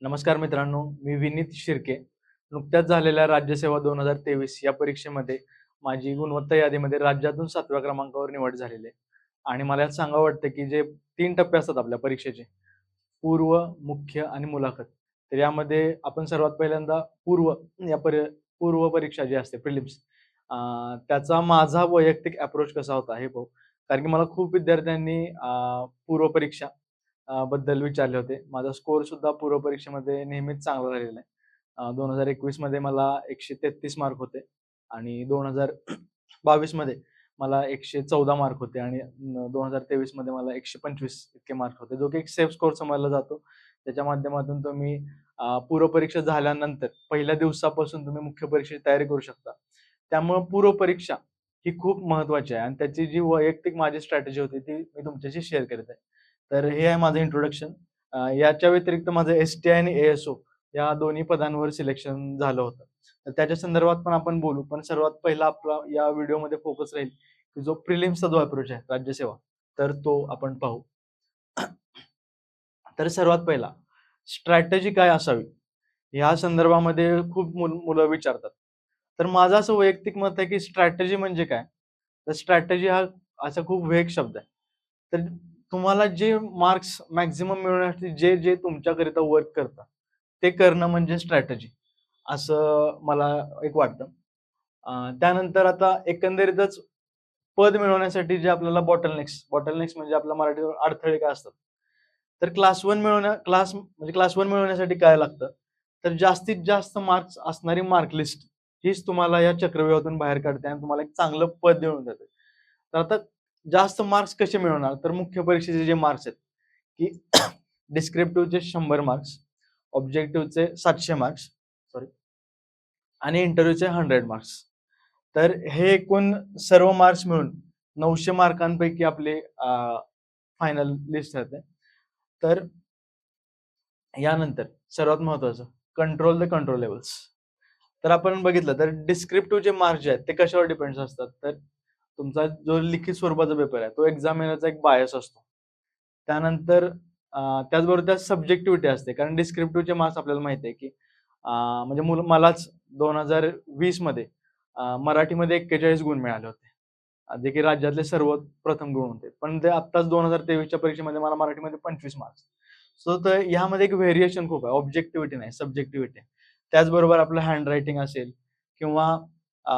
नमस्कार मित्रांनो, मी विनीत शिर्के. नुकत्याच झालेल्या राज्यसेवा 2023 या परीक्षेमध्ये माझी गुणवत्ता यादीमध्ये राज्यातून 7व्या क्रमांकावर निवड झालेली आहे. आणि मला यात सांगावं वाटतं, की जे 3 टप्पे असतात आपल्या परीक्षेचे, पूर्व, मुख्य आणि मुलाखत. तर यामध्ये आपण सर्वात पहिल्यांदा या परी पूर्व परीक्षा जी असते प्रिलिम्स, त्याचा माझा वैयक्तिक अप्रोच कसा होता हे पाहू. कारण की मला खूप विद्यार्थ्यांनी पूर्व परीक्षा बद्दल विचारले होते. माझा स्कोर सुद्धा पूर्व परीक्षेमध्ये नेहमीच चांगला राहिलेला आहे. 2021 मध्ये मला 133 मार्क होते आणि 2022 मध्ये मला 114 मार्क होते आणि 2023 मध्ये मला 125 इतके मार्क होते, जो की एक सेफ स्कोर समजला जातो. त्याच्या माध्यमातून तुम्ही पूर्व परीक्षा झाल्यानंतर पहिल्या दिवसापासून तुम्ही मुख्य परीक्षेची तयारी करू शकता. त्यामुळे पूर्व परीक्षा ही खूप महत्त्वाची आहे आणि त्याची जी वैयक्तिक माझी स्ट्रॅटेजी होती ती मी तुमच्याशी शेअर करत आहे. तर हे आहे माझं इंट्रोडक्शन. याच्या व्यतिरिक्त माझं एस-टी-आय आणि ए-एस-ओ या दोन्ही पदांवर सिलेक्शन झालं होतं. तर त्याच्या संदर्भात पण आपण बोलू. पण सर्वात पहिला आपला या व्हिडिओमध्ये फोकस राहील, की जो प्रिलिम्सचा जो अप्रोच आहे राज्यसेवा, तर तो आपण पाहू. तर सर्वात पहिला स्ट्रॅटेजी काय असावी? ह्या संदर्भामध्ये खूप मुलं विचारतात. तर माझं असं वैयक्तिक मत आहे, की स्ट्रॅटेजी म्हणजे काय? तर स्ट्रॅटेजी हा असा खूप वेग शब्द आहे. तर तुम्हाला जे मार्क्स मॅक्सिमम मिळवण्यासाठी जे तुमच्याकरिता वर्क करतं, ते करणं म्हणजे स्ट्रॅटेजी, असं मला एक वाटतं. त्यानंतर आता एकंदरीतच पद मिळवण्यासाठी जे आपल्याला बॉटलनेक्स म्हणजे आपल्या मराठीवर अडथळे काय असतात? तर क्लास 1 मिळवण्यासाठी काय लागतं? तर जास्तीत जास्त मार्क्स असणारी मार्क लिस्ट हीच तुम्हाला या चक्रव्यूहातून बाहेर काढते आणि तुम्हाला एक चांगलं पद मिळवून देते. तर आता जास्त मार्क्स कसे मिळवणार? तर मुख्य परीक्षेचे जे मार्क्स आहेत, की डिस्क्रिप्टिव्हचे 100 मार्क्स, ऑब्जेक्टिव्हचे 700 मार्क्स, सॉरी, आणि इंटरव्ह्यूचे 100 मार्क्स. तर हे एकूण सर्व मार्क्स मिळून 900 मार्कांपैकी आपले फायनल लिस्ट राहते. तर यानंतर सर्वात महत्त्वाचं, कंट्रोल द कंट्रोलेबल्स. तर आपण बघितलं तर डिस्क्रिप्टिव्हचे मार्क्स जे आहेत ते कशावर डिपेंड्स असतात? तर तुमचा जो लिखित स्वरूपाचा पेपर आहे तो एक्झामिनरचा एक बायस असतो. त्यानंतर त्याचबरोबर त्यात सब्जेक्टिव्हिटी असते. कारण डिस्क्रिप्टिव्हचे मार्क्स आपल्याला माहिती आहे, की म्हणजे मलाच 2020 मध्ये मराठीमध्ये 41 गुण मिळाले होते. जे की राज्यातले सर्वप्रथम गुण होते. पण ते आत्ताच 2023च्या परीक्षेमध्ये मला मराठीमध्ये 25 मार्क्स. सो तर ह्यामध्ये एक व्हेरिएशन खूप आहे. ऑब्जेक्टिव्हिटी नाही, सब्जेक्टिव्हिटी आहे. त्याचबरोबर आपलं हँडरायटिंग असेल किंवा अ,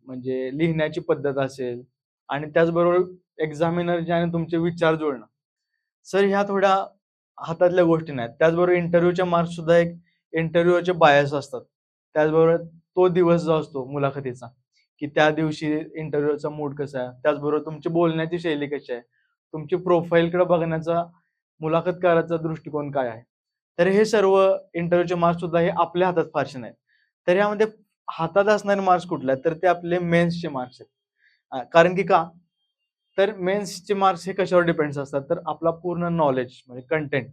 म्हणजे लिहिण्याची पद्धत असेल आणि त्याचबरोबर एक्झामिनरचे आणि तुमचे विचार जुळणं. सर ह्या थोड्या हातातल्या गोष्टी नाहीत. त्याचबरोबर इंटरव्ह्यूचे मार्क्स सुद्धा एक इंटरव्ह्यूचे बायस असतात. त्याचबरोबर तो दिवस जो असतो मुलाखतीचा, की त्या दिवशी इंटरव्ह्यूचा मूड कसा आहे, त्याचबरोबर तुमची बोलण्याची शैली कशी आहे, तुमची प्रोफाईलकडे बघण्याचा मुलाखतकाराचा दृष्टिकोन काय आहे. तर हे सर्व इंटरव्ह्यूचे मार्क्स सुद्धा हे आपल्या हातात फारसे नाहीत. तर यामध्ये हातात असणारे मार्क्स कुठले आहेत? तर ते आपले मेन्सचे मार्क्स आहेत. कारण की का? तर मेन्सचे मार्क्स हे कशावर डिपेंड्स असतात? तर आपला पूर्ण नॉलेज म्हणजे कंटेंट,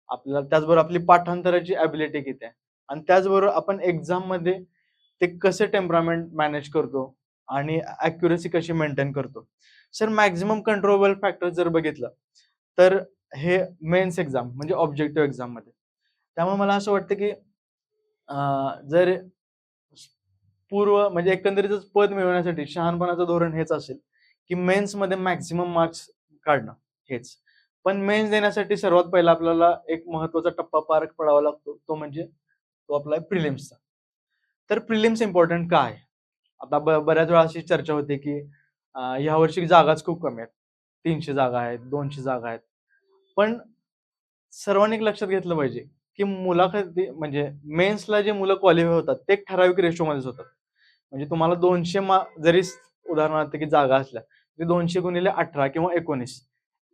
आपल्याला त्याचबरोबर आपली पाठांतराची एबिलिटी किती आहे आणि त्याचबरोबर आपण एक्झाममध्ये ते कसे टेम्परामेंट मॅनेज करतो आणि ॲक्युरसी कशी मेंटेन करतो. सर मॅक्सिमम कंट्रोलेबल फॅक्टर जर बघितलं, तर हे मेन्स एक्झाम म्हणजे ऑब्जेक्टिव्ह एक्झाममध्ये. त्यामुळे मला असं वाटतं, की जर पूर्व म्हणजे एकंदरीतच पद मिळवण्यासाठी शहाणपणाचं धोरण हेच असेल, की मेन्समध्ये मॅक्सिमम मार्क्स काढणं हेच. पण मेन्स देण्यासाठी सर्वात पहिला आपल्याला एक महत्त्वाचा टप्पा पार पडावा लागतो. तो म्हणजे तो आपला प्रिलिम्सचा. तर प्रिलिम्स इम्पोर्टंट का आहे? आता बऱ्याच वेळा अशी चर्चा होते, की ह्यावर्षी जागाच खूप कमी आहेत. 300 जागा आहेत, 200 जागा आहेत. पण सर्वांनी एक लक्षात घेतलं पाहिजे, की मुलाखती म्हणजे मेन्सला जे मुलं क्वालिफाय होतात, ते एक ठराविक रेशोमध्येच होतात. म्हणजे तुम्हाला 200 जरी उदाहरणार्थ की जागा असल्या, तरी 200 गुणिले 18 किंवा 19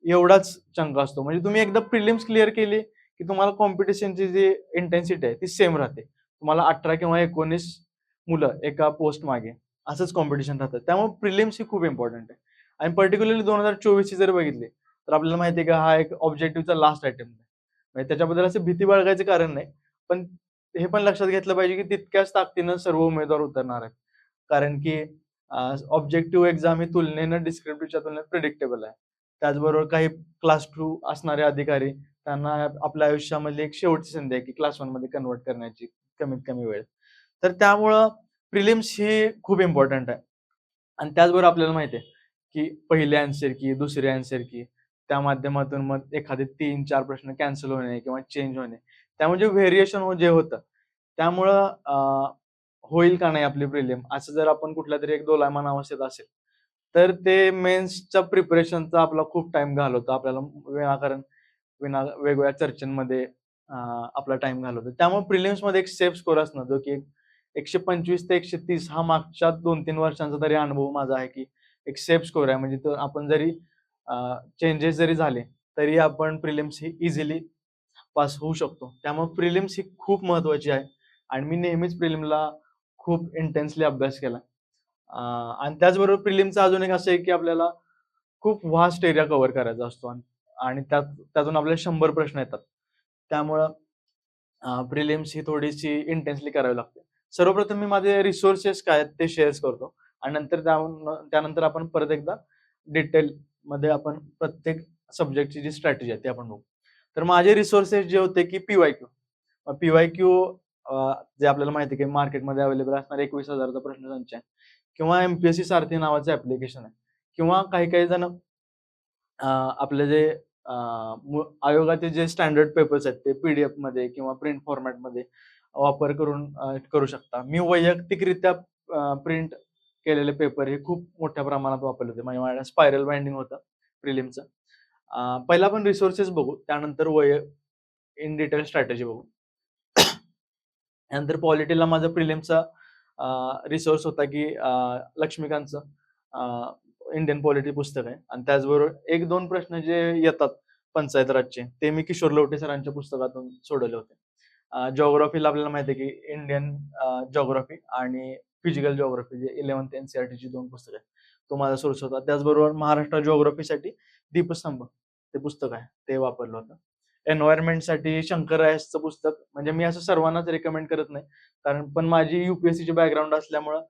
एवढाच चंक असतो. म्हणजे तुम्ही एकदा प्रिलिम्स क्लिअर केली, की तुम्हाला कॉम्पिटिशनची जी इंटेन्सिटी आहे ती सेम राहते. तुम्हाला 18 किंवा 19 मुलं एका पोस्ट मागे असंच कॉम्पिटिशन राहतं. त्यामुळे प्रिलिम्स ही खूप इम्पोर्टंट आहे. आणि पर्टिक्युलरली 2024 ची जर बघितली, तर आपल्याला माहिती आहे की हा एक ऑब्जेक्टिव्हचा लास्ट अटेम्प्ट आहे. म्हणजे त्याच्याबद्दल असं भीती बाळगायचं कारण नाही. पण हे पण लक्षात घेतलं पाहिजे, की तितक्याच ताकदीनं सर्व उमेदवार उतरणार आहेत. कारण की ऑब्जेक्टिव्ह एक्झाम ही तुलनेनं डिस्क्रिप्टिव्हच्या तुलनेत प्रिडिक्टेबल आहे. त्याचबरोबर काही क्लास 2 असणारे अधिकारी त्यांना आपल्या आयुष्यामधली एक शेवटची संधी आहे, की क्लास 1 मध्ये कन्व्हर्ट करण्याची कमीत कमी वेळेत. तर त्यामुळं प्रिलिम्स ही खूप इम्पोर्टंट आहे. आणि त्याचबरोबर आपल्याला माहिती आहे, की पहिली अन्सर की, दुसरी अन्सर की, त्या माध्यमातून मग एखादे 3-4 प्रश्न कॅन्सल होणे किंवा चेंज होणे. त्यामुळे व्हेरिएशन जे होतं, त्यामुळं होईल का नाही आपली प्रिलिम असं जर आपण कुठल्यातरी एक दोलायमान अवस्थेत असेल, तर ते मेन्सच्या प्रिपरेशनचा आपला खूप टाईम घालवतं. आपल्याला विनाकारण वेगवेगळ्या चर्चेमध्ये आपला टाईम घालवतो. त्यामुळे प्रिलिम्समध्ये एक सेफ स्कोर असणं, जो की 125 ते 130 हा मागच्या 2-3 वर्षांचा तरी अनुभव माझा आहे, की एक सेफ स्कोर आहे. म्हणजे तो आपण जरी चेंजेस जरी झाले, तरी आपण प्रिलिम्स ही इझिली पास होऊ शकतो. त्यामुळे प्रिलिम्स ही खूप महत्त्वाची आहे आणि मी नेहमीच प्रिलिमला खूप इंटेन्सली अभ्यास केला. आणि त्याचबरोबर प्रिलिमचं अजून एक असं आहे, की आपल्याला खूप व्हास्ट एरिया कव्हर करायचा असतो आणि आणि त्यातून आपल्याला 100 प्रश्न येतात. त्यामुळं प्रिलिम्स ही थोडीशी इंटेन्सली करावी लागते. सर्वप्रथम मी माझे रिसोर्सेस काय आहेत ते शेअर्स करतो आणि नंतर त्यानंतर आपण परत एकदा डिटेलमध्ये आपण प्रत्येक सब्जेक्टची जी स्ट्रॅटेजी आहे, ते आपण बघू. तर माझे रिसोर्सेस जे होते, की पी-वाय-क्यू. पी-वाय-क्यू जे आपल्याला माहिती आहे, की मार्केटमध्ये अवेलेबल असणारा 21,000 चा प्रश्नसंच आहे किंवा एम-पी-एस-सी सारथी नावाचं ॲप्लिकेशन आहे किंवा काही-काही जण आपले जे अ, आयोगाचे जे स्टँडर्ड पेपर्स आहेत, ते पी-डी-एफमध्ये किंवा प्रिंट फॉर्मॅटमध्ये वापर करून करू शकता. मी वैयक्तिकरित्या प्रिंट केलेले पेपर हे खूप मोठ्या प्रमाणात वापरले होते. म्हणजे माझ्याकडे स्पायरल बाइंडिंग होतं प्रिलिमचं. पहिला आपण रिसोर्सेस बघू, त्यानंतर इन डिटेल स्ट्रॅटेजी बघू. त्यानंतर पॉलिटीला माझा प्रिलिमचा रिसोर्स होता, की लक्ष्मीकांतचं इंडियन पॉलिटी पुस्तक आहे आणि त्याचबरोबर 1-2 प्रश्न जे येतात पंचायत राजचे, ते मी किशोर लवटे सरांच्या पुस्तकातून सोडवले होते. जिओग्राफीला आपल्याला माहिती आहे, की इंडियन जिओग्राफी आणि फिजिकल जिओग्राफी जे 11th एन-सी-ई-आरटीची 2 पुस्तकं आहेत. तो माझा सोर्स होता. त्याचबरोबर महाराष्ट्र जिओग्राफीसाठी दीपस्तंभ ते पुस्तक आहे, ते वापरलं होतं. एन्व्हायर्नमेंटसाठी शंकर रायसचं पुस्तक म्हणजे मी असं सर्वांनाच रिकमेंड करत नाही. कारण पण माझी यू-पी-एस-सीची बॅकग्राऊंड असल्यामुळं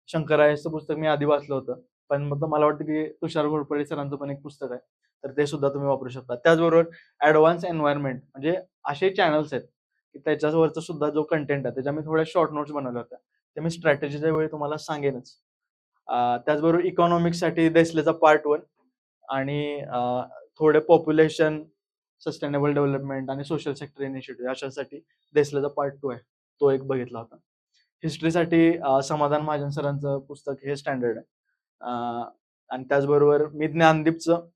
शंकर रायसचं पुस्तक मी आधी वाचलं होतं. पण मग मला वाटतं, की तुषार घोरपडे सरांचं पण एक पुस्तक आहे. तर ते सुद्धा तुम्ही वापरू शकता. त्याचबरोबर ॲडव्हान्स एन्व्हायर्नमेंट म्हणजे असे चॅनल्स आहेत, की त्याच्यावरचा सुद्धा जो कंटेंट आहे, त्याच्या मी थोड्या शॉर्ट नोट्स बनवल्या होत्या. ते मी स्ट्रॅटेजीच्या वेळी तुम्हाला सांगेनच. त्याचबरोबर इकॉनॉमिक्ससाठी देसलेचा पार्ट 1 आणि थोडे पॉप्युलेशन, सस्टेनेबल डेव्हलपमेंट आणि सोशल सेक्टर इनिशिएटिव्ह अशासाठी देसलेचा पार्ट 2 आहे. तो एक बघितला होता. हिस्ट्रीसाठी समाधान महाजन सरांचं पुस्तक हे स्टँडर्ड आहे. आणि त्याचबरोबर मी ज्ञानदीपचं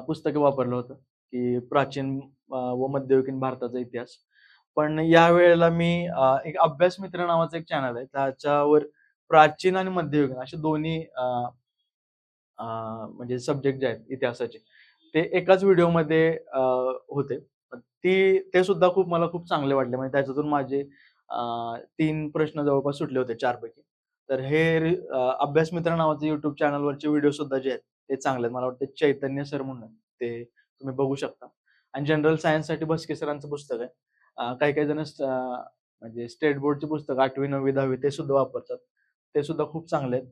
पुस्तक वापरलं होतं, की प्राचीन व मध्ययुगीन भारताचा इतिहास. पण यावेळेला मी एक अभ्यास मित्र नावाचं एक चॅनल आहे. त्याच्यावर प्राचीन आणि मध्ययुगीन असे दोन्ही अ, म्हणजे सब्जेक्ट जे आहेत इतिहासाचे, ते एकाच व्हिडिओमध्ये होते. ते सुद्धा मला खूप चांगले वाटले. म्हणजे त्याच्यातून माझे 3 प्रश्न जवळपास सुटले होते 4 पैकी. तर अभ्यास मित्र नावाचं YouTube चॅनलवरचे व्हिडिओ सुद्धा जे आहेत, ते चांगले आहेत. मला वाटतं चैतन्य सर म्हणून आहेत. ते तुम्ही बघू शकता. आणि जनरल सायन्ससाठी भस्के सरांचं पुस्तक आहे. काही-काही जण म्हणजे स्टेट बोर्डची पुस्तकं 8वी, 9वी, 10वी ते सुद्धा वापरतात. ते सुद्धा खूप चांगले आहेत.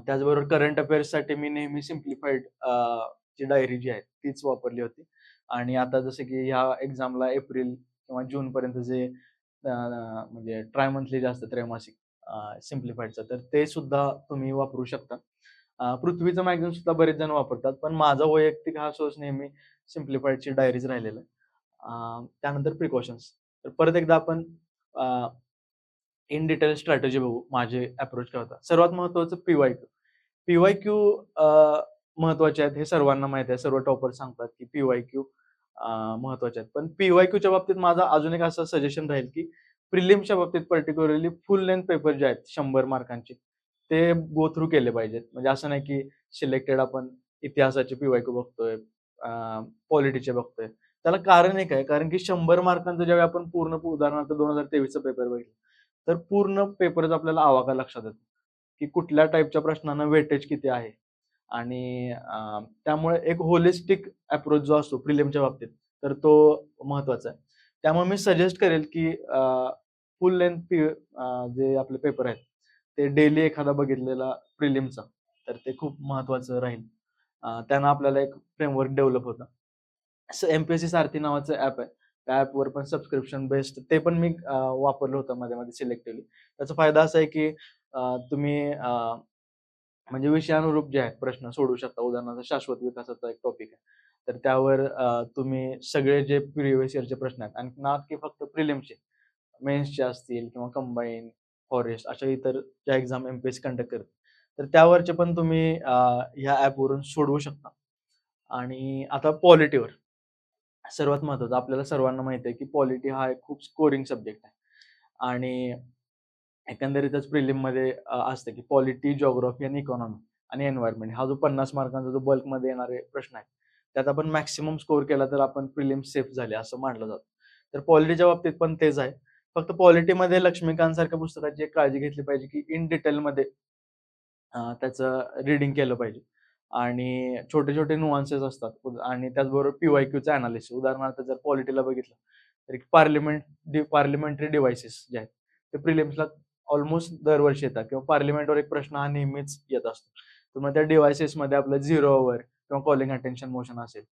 त्याचबरोबर करंट अफेअर्ससाठी मी नेहमी सिम्प्लिफाईड ची डायरी जी आहे तीच वापरली होती. आणि आता जसं की ह्या एक्झामला एप्रिल किंवा जूनपर्यंत जे म्हणजे ट्रायमंथली जे असतं त्रैमासिक सिम्प्लिफाईडचं तर ते सुद्धा तुम्ही वापरू शकता. पृथ्वीचं मॅगझिन सुद्धा बरेच जण वापरतात. पण माझा वैयक्तिक हा सोर्स नेहमी सिम्प्लिफाईडची डायरीज राहिलेला आहे. त्यानंतर प्रिकॉशन्स. तर परत एकदा आपण इन डिटेल स्ट्रॅटेजी बघू. माझे अप्रोच काय होता. सर्वात महत्त्वाचं पी-वाय-क्यू. पी-वाय-क्यू महत्त्वाचे आहेत हे सर्वांना माहिती आहे. सर्व टॉपर सांगतात, की पी-वाय-क्यू महत्त्वाचे आहेत. पण पी-वाय-क्यूच्या बाबतीत माझा अजून एक असं सजेशन राहील, की प्रिलिम्सच्या बाबतीत पर्टिक्युलरली फुल लेंथ पेपर जे आहेत 100 मार्कांचे, ते गो थ्रू केले पाहिजेत. म्हणजे असं नाही, की सिलेक्टेड आपण इतिहासाचे पी-वाय-क्यू बघतोय, पॉलिटीचे बघतोय. त्याला कारण एक आहे, कारण की 100 मार्कांचं ज्यावेळी आपण पूर्ण उदाहरणार्थ 2023चा पेपर बघितला, तर पूर्ण पेपरचा आपल्याला आवाका लक्षात येतो, की कुठल्या टाइपच्या प्रश्नांना वेटेज किती आहे आणि त्यामुळे एक होलिस्टिक अप्रोच जो असतो प्रिलिमच्या बाबतीत, तर तो महत्त्वाचा आहे. त्यामुळे मी सजेस्ट करेल, की फुल लेंथ जे आपले पेपर आहेत, ते डेली एखादा बघितलेला प्रिलिमचा, तर ते खूप महत्त्वाचं राहील. त्यानं आपल्याला एक फ्रेमवर्क डेव्हलप होतं. एमपीएससी सारथी नावाचं ऍप आहे. त्या ऍपवर पण सबस्क्रिप्शन बेस्ड ते पण मी वापरलं होतं मध्ये मध्ये सिलेक्टिव्हली. त्याचा फायदा असा आहे की तुम्ही म्हणजे विषयानुरूप जे आहेत प्रश्न सोडवू शकता. उदाहरणार्थ शाश्वत विकासाचा एक टॉपिक आहे. तर त्यावर तुम्ही सगळे जे प्रिव्हियस इयरचे प्रश्न आहेत आणि ना की फक्त प्रिलिम्सचे, मेन्सचे असतील किंवा कंबाईन, फॉरेस्ट अशा इतर ज्या एक्झाम एमपीएससी कंडक्ट करते. तर त्यावरचे पण तुम्ही ह्या ॲपवरून सोडवू शकता. आणि आता पॉलिटीवर सर्वात महत्त्वाचं आपल्याला सर्वांना माहिती आहे, की पॉलिटी हा एक खूप स्कोरिंग सब्जेक्ट आहे. आणि एकंदरीतच प्रिलिममध्ये असतं, की पॉलिटी, जिओग्राफी आणि इकॉनॉमी आणि एन्व्हायर्नमेंट हा जो 50 मार्कांचा जो बल्कमध्ये येणारे प्रश्न आहेत, त्यात आपण मॅक्सिमम स्कोर केला तर आपण प्रिलिम्स सेफ झाले असं मानलं जातं. तर पॉलिटीच्या बाबतीत पण तेच आहे. फक्त पॉलिटीमध्ये लक्ष्मीकांत सारख्या पुस्तकाची एक काळजी घेतली पाहिजे, की इन डिटेलमध्ये त्याचं रीडिंग केलं पाहिजे. आणि छोटे-छोटे नुआन्सेस असतात आणि त्याचबरोबर पी-वाय-क्यूचं अॅनालिसिस. उदाहरणार्थ जर पॉलिटीला बघितलं, तर पार्लिमेंटरी डिव्हाइसेस जे आहेत, ते प्रिलिम्सला ऑलमोस्ट दरवर्षी येतात किंवा पार्लिमेंटवर एक प्रश्न हा नेहमीच येत असतो. तर मग त्या डिव्हाइसेसमध्ये आपलं 0 ओव्हर किंवा कॉलिंग अटेन्शन मोशन असेल,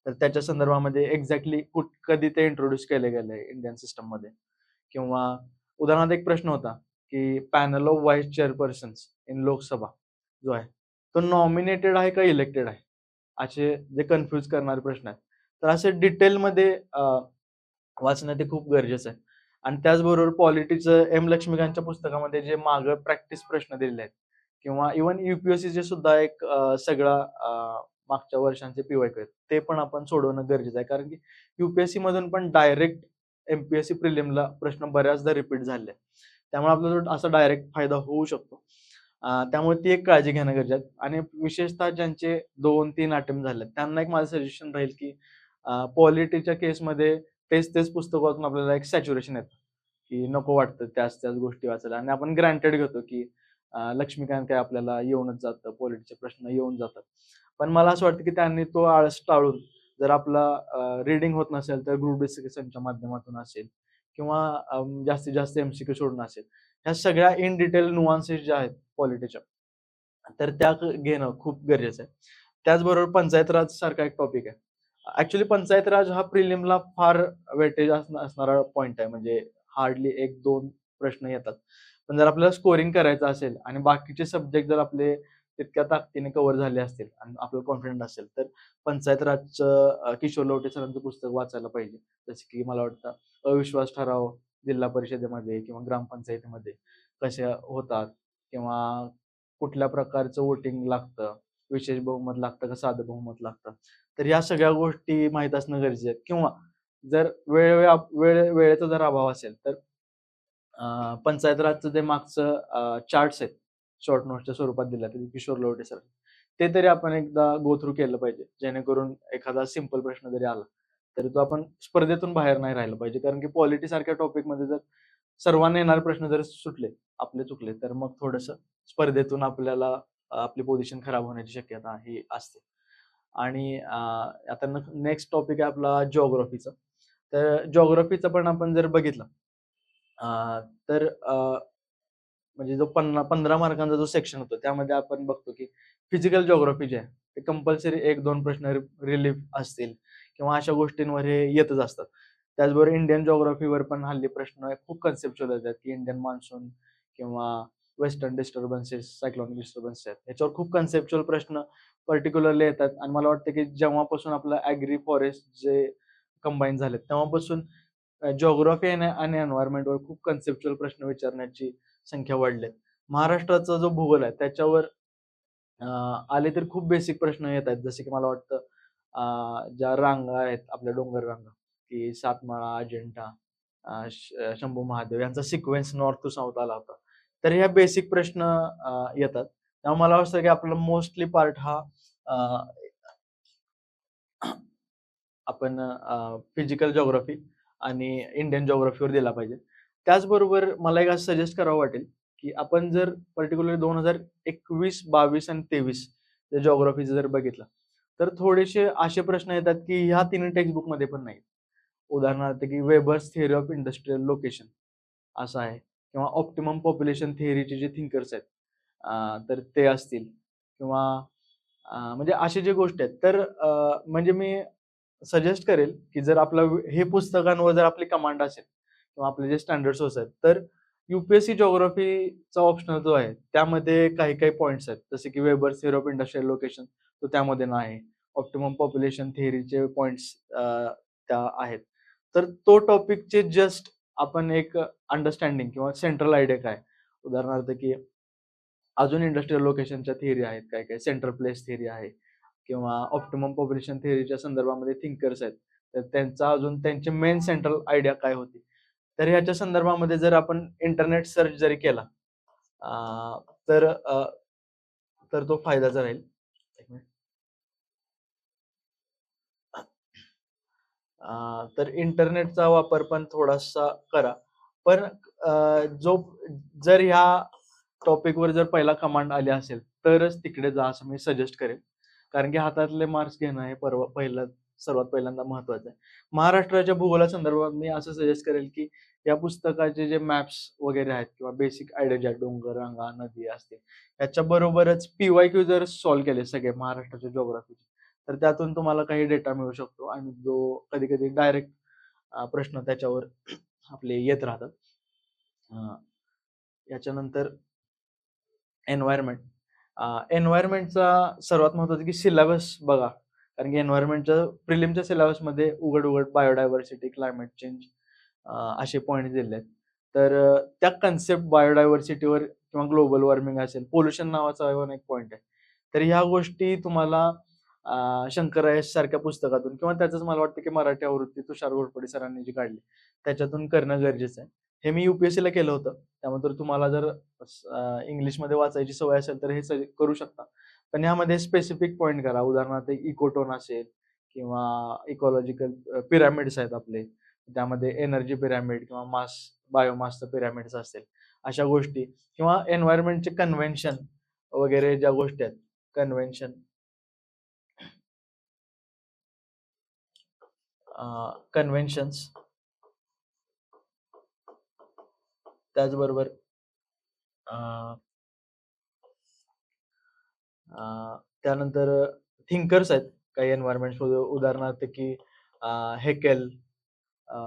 तर त्याच्या संदर्भामध्ये एक्झॅक्टली कधी ते इंट्रोड्यूस केले गेले इंडियन सिस्टममध्ये किंवा उदाहरणार्थ एक प्रश्न होता, की panel of vice chairpersons in Lok Sabha जो आहे, तो नॉमिनेटेड आहे का इलेक्टेड आहे? असे जे कन्फ्यूज करणारे प्रश्न आहेत. तर असे डिटेलमध्ये वाचणं ते खूप गरजेचं आहे. आणि त्याचबरोबर पॉलिटीचं एम. लक्ष्मीकांतच्या पुस्तकामध्ये जे मागं प्रॅक्टिस प्रश्न दिलेले आहेत किंवा इव्हन यूपीएससीचे सुद्धा एक सगळा मागच्या वर्षांचे पी-वाय-क्यू आहेत. ते पण आपण सोडवणं गरजेचं आहे. कारण की यूपीएससी मधून पण डायरेक्ट एमपीएससी प्रिलिमला प्रश्न बऱ्याचदा रिपीट झाले आहेत. त्यामुळे आपल्याला असा डायरेक्ट फायदा होऊ शकतो. त्यामुळे ती एक काळजी घेणं गरजेचं आहे आणि विशेषतः ज्यांचे 2-3 अटेम्प्ट झालेत, त्यांना एक माझं सजेशन राहील की पॉलिटीच्या केसमध्ये तेच पुस्तक वाचून आपल्याला एक सॅच्युरेशन येतं, की नको वाटतं त्याच गोष्टी वाचायला आणि आपण ग्रँटेड घेतो, की लक्ष्मीकांत काय आपल्याला येऊनच जातं, पॉलिटीचे प्रश्न येऊन जातात. पण मला असं वाटतं, की त्यांनी तो आळस टाळून जर आपला रीडिंग होत नसेल, तर ग्रुप डिस्कशनच्या माध्यमातून असेल किंवा जास्तीत जास्त एमसीक्यू सोडवणं असेल. ह्या सगळ्या इन डिटेल नुआन्सेस ज्या आहेत पॉलिटीच्या, तर त्या घेणं खूप गरजेचं आहे. त्याचबरोबर पंचायत राज सारखा एक टॉपिक आहे. ॲक्चुअली पंचायत राज हा प्रिलिमला फार वेटेज असणारा पॉइंट आहे. म्हणजे हार्डली 1-2 प्रश्न येतात. पण जर आपल्याला स्कोरिंग करायचं असेल आणि बाकीचे सब्जेक्ट जर आपले तितक्या ताकदीने कव्हर झाले असतील आणि आपल्याला कॉन्फिडंट असेल, तर पंचायत राजचं किशोर लवटे सरांचं पुस्तक वाचायला पाहिजे. जसं की मला वाटतं अविश्वास ठराव जिल्हा परिषदेमध्ये किंवा ग्रामपंचायतीमध्ये कसे होतात किंवा कुठल्या प्रकारचं वोटिंग लागतं, विशेष बहुमत लागतं का साधं बहुमत लागतं. तर या सगळ्या गोष्टी माहीत असणं गरजेचं आहे किंवा जर वेळेचा जर अभाव असेल, तर पंचायत राजचं जे मागचं चार्ट्स आहेत, शॉर्ट नोट्सच्या स्वरूपात दिल्यात किशोर लवटे सर. ते तरी आपण एकदा गो थ्रू केलं पाहिजे. जेणेकरून एखादा सिंपल प्रश्न जरी आला, तरी तो आपण स्पर्धेतून बाहेर नाही राहिलं पाहिजे. कारण की पॉलिटी सारख्या टॉपिकमध्ये जर सर्वांना येणारे प्रश्न जर सुटले, आपले चुकले, तर मग थोडंसं स्पर्धेतून आपल्याला आपली पोझिशन खराब होण्याची शक्यता ही असते. आणि आता नेक्स्ट टॉपिक आहे आपला जिओग्राफीचा. तर जिओग्राफीचं पण आपण जर बघितलं तर म्हणजे जो 15 मार्कांचा जो सेक्शन होतो, त्यामध्ये आपण बघतो की फिजिकल जिओग्राफी जे आहे, ते कंपल्सरी 1-2 प्रश्न रिलीफ असतील किंवा अशा गोष्टींवर हे येतच असतात. त्याचबरोबर इंडियन जिओग्राफीवर पण हल्ली प्रश्न खूप कन्सेप्च्युअल येतात, की इंडियन मान्सून किंवा वेस्टर्न डिस्टर्बन्सेस, सायक्लोनिक डिस्टर्बन्स आहेत. याच्यावर खूप कन्सेप्च्युअल प्रश्न पर्टिक्युलरली येतात आणि मला वाटतं की जेव्हापासून आपलं ॲग्री फॉरेस्ट जे कंबाईन झालेत, तेव्हापासून जिओग्राफी आणि एन्व्हायर्नमेंटवर खूप कन्सेप्च्युअल प्रश्न विचारण्याची संख्या वाढली आहे. महाराष्ट्राचा जो भूगोल आहे त्याच्यावर अ, आले तर खूप बेसिक प्रश्न येत आहेत. जसे की मला वाटतं ज्या रांगा आहेत आपल्या डोंगर रांगा, की सातमाळा, अजिंठा, शंभू महादेव यांचा सिक्वेन्स नॉर्थ टू साउथ आला होता. तर ह्या बेसिक प्रश्न येतात. त्यामुळे मला वाटतं की आपला मोस्टली पार्ट हा अ, आपण फिजिकल जिओग्राफी आणि इंडियन जिओग्राफीवर दिला पाहिजे. त्याचबरोबर मला एक असं सजेस्ट करावं वाटेल, की आपण जर पर्टिक्युलरली 2021, 22 आणि 23 या जिओग्राफीचं जर बघितलं, तर थोडेसे असे प्रश्न येतात, की ह्या तिन्ही टेक्स्ट बुकमध्ये पण नाहीत. उदाहरणार्थ, की Weber's theory of industrial location असं आहे किंवा ऑप्टिमम पॉप्युलेशन थिअरीचे जे थिंकर्स आहेत तर ते असतील किंवा म्हणजे अशा ज्या गोष्टी आहेत. तर म्हणजे मी सजेस्ट करेल की जर आपलं हे पुस्तकांवर जर आपली कमांड असेल किंवा आपले जे स्टँडर्ड सोर्स आहेत, तर UPSC जिओग्राफीचा ऑप्शनल जो आहे त्यामध्ये काही काही पॉइंट्स आहेत, जसे की Weber's theory of industrial location तो त्यामध्ये नाही. ऑप्टिमम पॉप्युलेशन थिअरीचे पॉइंट्स त्या आहेत. तर तो टॉपिकचे जस्ट आपण एक अंडरस्टँडिंग किंवा सेंट्रल आयडिया काय, उदाहरणार्थ की अजून इंडस्ट्रियल लोकेशनच्या थिअरी आहेत, काय काय सेंट्रल प्लेस थिअरी आहे किंवा ऑप्टिमम पॉप्युलेशन थिअरीच्या संदर्भामध्ये थिंकर्स आहेत. तर त्यांचा अजून त्यांची मेन सेंट्रल आयडिया काय होती. तर ह्याच्या संदर्भामध्ये जर आपण इंटरनेट सर्च जरी केला अ, तर तर तो फायद्याचा राहील. एक मिनिट. तर इंटरनेटचा वापर पण थोडासा करा. पण जो जर ह्या टॉपिकवर जर पहिला कमांड आली असेल, तरच तिकडे जा असं मी सजेस्ट करेन. कारण की हातातले मार्क्स घेणं हे पहिलं सर्वात पहिल्यांदा महत्त्वाचं आहे. महाराष्ट्राच्या भूगोलासंदर्भात मी असं सजेस्ट करेल, की या पुस्तकाचे जे मॅप्स वगैरे आहेत किंवा बेसिक आयडिया ज्या डोंगर, रांगा, नदी असतील, याच्याबरोबरच पी-वाय-क्यू जर सॉल्व्ह केले सगळे महाराष्ट्राच्या जिओग्राफीचे, तर त्यातून तुम्हाला काही डेटा मिळू शकतो आणि जो कधी-कधी डायरेक्ट प्रश्न त्याच्यावर आपले येत राहतात. अ, याच्यानंतर एन्व्हायर्नमेंट. एन्व्हायर्नमेंटचा सर्वात महत्त्वाचं की सिलेबस बघा. कारण की एन्व्हायर्नमेंटच्या प्रिलिमच्या सिलेबसमध्ये उघड-उघड बायोडायव्हर्सिटी, क्लायमेट चेंज असे पॉइंट्स दिले आहेत. तर त्या कन्सेप्ट बायोडायव्हर्सिटीवर किंवा ग्लोबल वॉर्मिंग असेल, पोल्युशन नावाचा पण एक पॉइंट आहे. तर ह्या गोष्टी तुम्हाला शंकर आय.एस. सारख्या पुस्तकातून किंवा त्याचंच मला वाटतं की मराठी आवृत्ती तुषार घोरपडे सरांनी जी काढली, त्याच्यातून करणं गरजेचं आहे. हे मी UPSCला केलं होतं. त्यामुळे तर तुम्हाला जर इंग्लिशमध्ये वाचायची सवय असेल तर हे करू शकता. पण यामध्ये स्पेसिफिक पॉइंट करा. उदाहरणार्थ इकोटोन असेल किंवा इकॉलॉजिकल पिरॅमिड्स आहेत आपले. त्यामध्ये एनर्जी पिरॅमिड किंवा बायोमासचं पिरॅमिड्स असेल, अशा गोष्टी किंवा एन्व्हायर्नमेंटचे कन्व्हेन्शन वगैरे ज्या गोष्टी आहेत, कन्व्हेन्शन कन्व्हेन्शन्स त्याचबरोबर अ, अ, त्यानंतर थिंकर्स आहेत काही एन्व्हायर्नमेंट्समध्ये उदाहरणार्थ की हेकेल अ,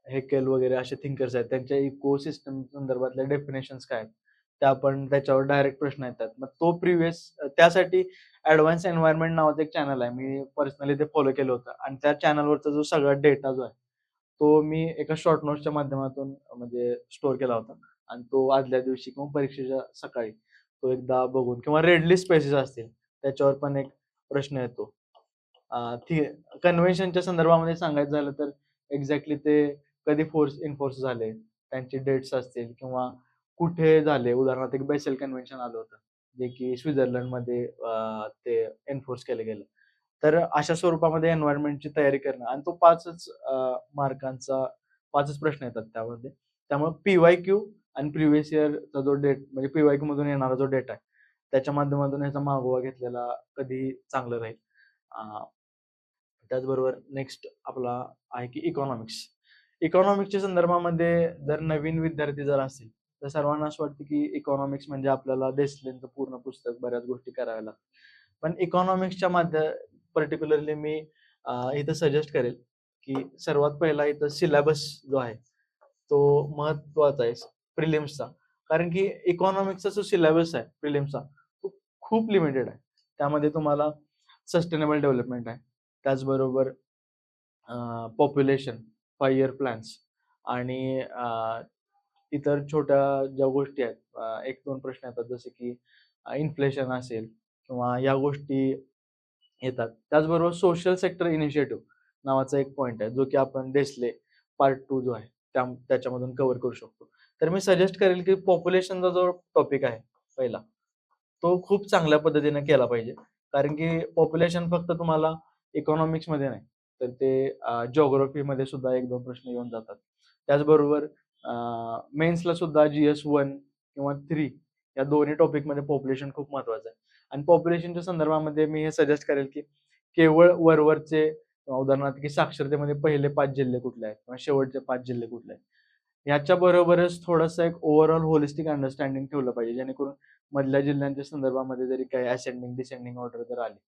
हेकेल वगैरे असे थिंकर्स आहेत. त्यांच्या इकोसिस्टम संदर्भातल्या डेफिनेशन्स काय आहेत? त्या पण त्याच्यावर डायरेक्ट प्रश्न येतात. मग तो त्यासाठी ॲडव्हान्स एन्व्हायर्नमेंट नावाचं एक चॅनल आहे. मी पर्सनली ते फॉलो केलं होतं आणि त्या चॅनलवरचा जो सगळा डेटा जो आहे, तो मी एका शॉर्ट नोट्सच्या माध्यमातून म्हणजे स्टोअर केला होता आणि तो आदल्या दिवशी किंवा परीक्षेच्या सकाळी तो एकदा बघून किंवा रेड लिस्ट स्पेसेस असतील, त्याच्यावर पण एक प्रश्न येतो. ती कन्व्हेन्शनच्या संदर्भामध्ये सांगायचं झालं तर एक्झॅक्टली ते कधी एन्फोर्स झाले, त्यांचे डेट्स असतील किंवा कुठे झाले. उदाहरणार्थ एक बेसेल कन्व्हेन्शन आलं होतं, जे की स्वित्झर्लंडमध्ये ते एन्फोर्स केलं गेलं. तर अशा स्वरूपामध्ये एन्व्हायर्नमेंटची तयारी करणं आणि तो 5च मार्कांचा 5च प्रश्न येतात त्यामध्ये. त्यामुळे पी-वाय-क्यू आणि प्रिव्हियस इयरचा जो म्हणजे पी-वाय-क्यू मधून येणारा जो डेटा आहे, त्याच्या माध्यमातून ह्याचा मागोवा घेतलेला कधीही चांगलं राहील. अ, त्याचबरोबर नेक्स्ट आपला आहे की इकॉनॉमिक्स. इकॉनॉमिक्सच्या संदर्भामध्ये जर नवीन विद्यार्थी जर असेल, तर सर्वांना असं वाटतं की इकॉनॉमिक्स म्हणजे आपल्याला देसलेंचं पूर्ण पुस्तक बऱ्याच गोष्टी कराव्या लागतात. पण इकॉनॉमिक्सच्या पर्टिक्युलरली मी इथं सजेस्ट करेल, की सर्वात पहिला इथं सिलेबस जो आहे, तो महत्त्वाचा आहे प्रिलिम्सचा. कारण की इकॉनॉमिक्सचा जो सिलेबस आहे प्रिलिम्सचा, तो खूप लिमिटेड आहे. त्यामध्ये तुम्हाला सस्टेनेबल डेव्हलपमेंट आहे. त्याचबरोबर पॉप्युलेशन, 5 इयर प्लॅन्स आणि इतर छोट्या ज्या गोष्टी आहेत, 1-2 प्रश्न येतात जसे की इन्फ्लेशन असेल किंवा या गोष्टी येतात. त्याचबरोबर सोशल सेक्टर इनिशिएटिव्ह नावाचा एक पॉइंट आहे, जो की आपण देसले पार्ट 2 जो आहे, त्याच्यामधून कव्हर करू शकतो. तर मी सजेस्ट करेल की पॉप्युलेशनचा जो टॉपिक आहे पहिला, तो खूप चांगल्या पद्धतीने केला पाहिजे. कारण की पॉप्युलेशन फक्त तुम्हाला इकॉनॉमिक्समध्ये नाही, तर ते जिओग्राफीमध्ये सुद्धा 1-2 प्रश्न येऊन जातात. त्याचबरोबर मेन्सला सुद्धा GS-1 किंवा 3 या दोन्ही टॉपिकमध्ये पॉप्युलेशन खूप महत्त्वाचं आहे. आणि पॉप्युलेशनच्या संदर्भामध्ये मी हे सजेस्ट करेल, की केवळ वरवरचे उदाहरणार्थ की साक्षरतेमध्ये पहिले 5 जिल्हे कुठले आहेत किंवा शेवटचे 5 जिल्हे कुठले आहेत. ह्याच्या बरोबरच थोडंसं एक ओव्हरऑल होलिस्टिक अंडरस्टँडिंग ठेवलं पाहिजे, जेणेकरून मधल्या जिल्ह्यांच्या संदर्भामध्ये जरी काही असेंडिंग, डिसेंडिंग ऑर्डर जर आली,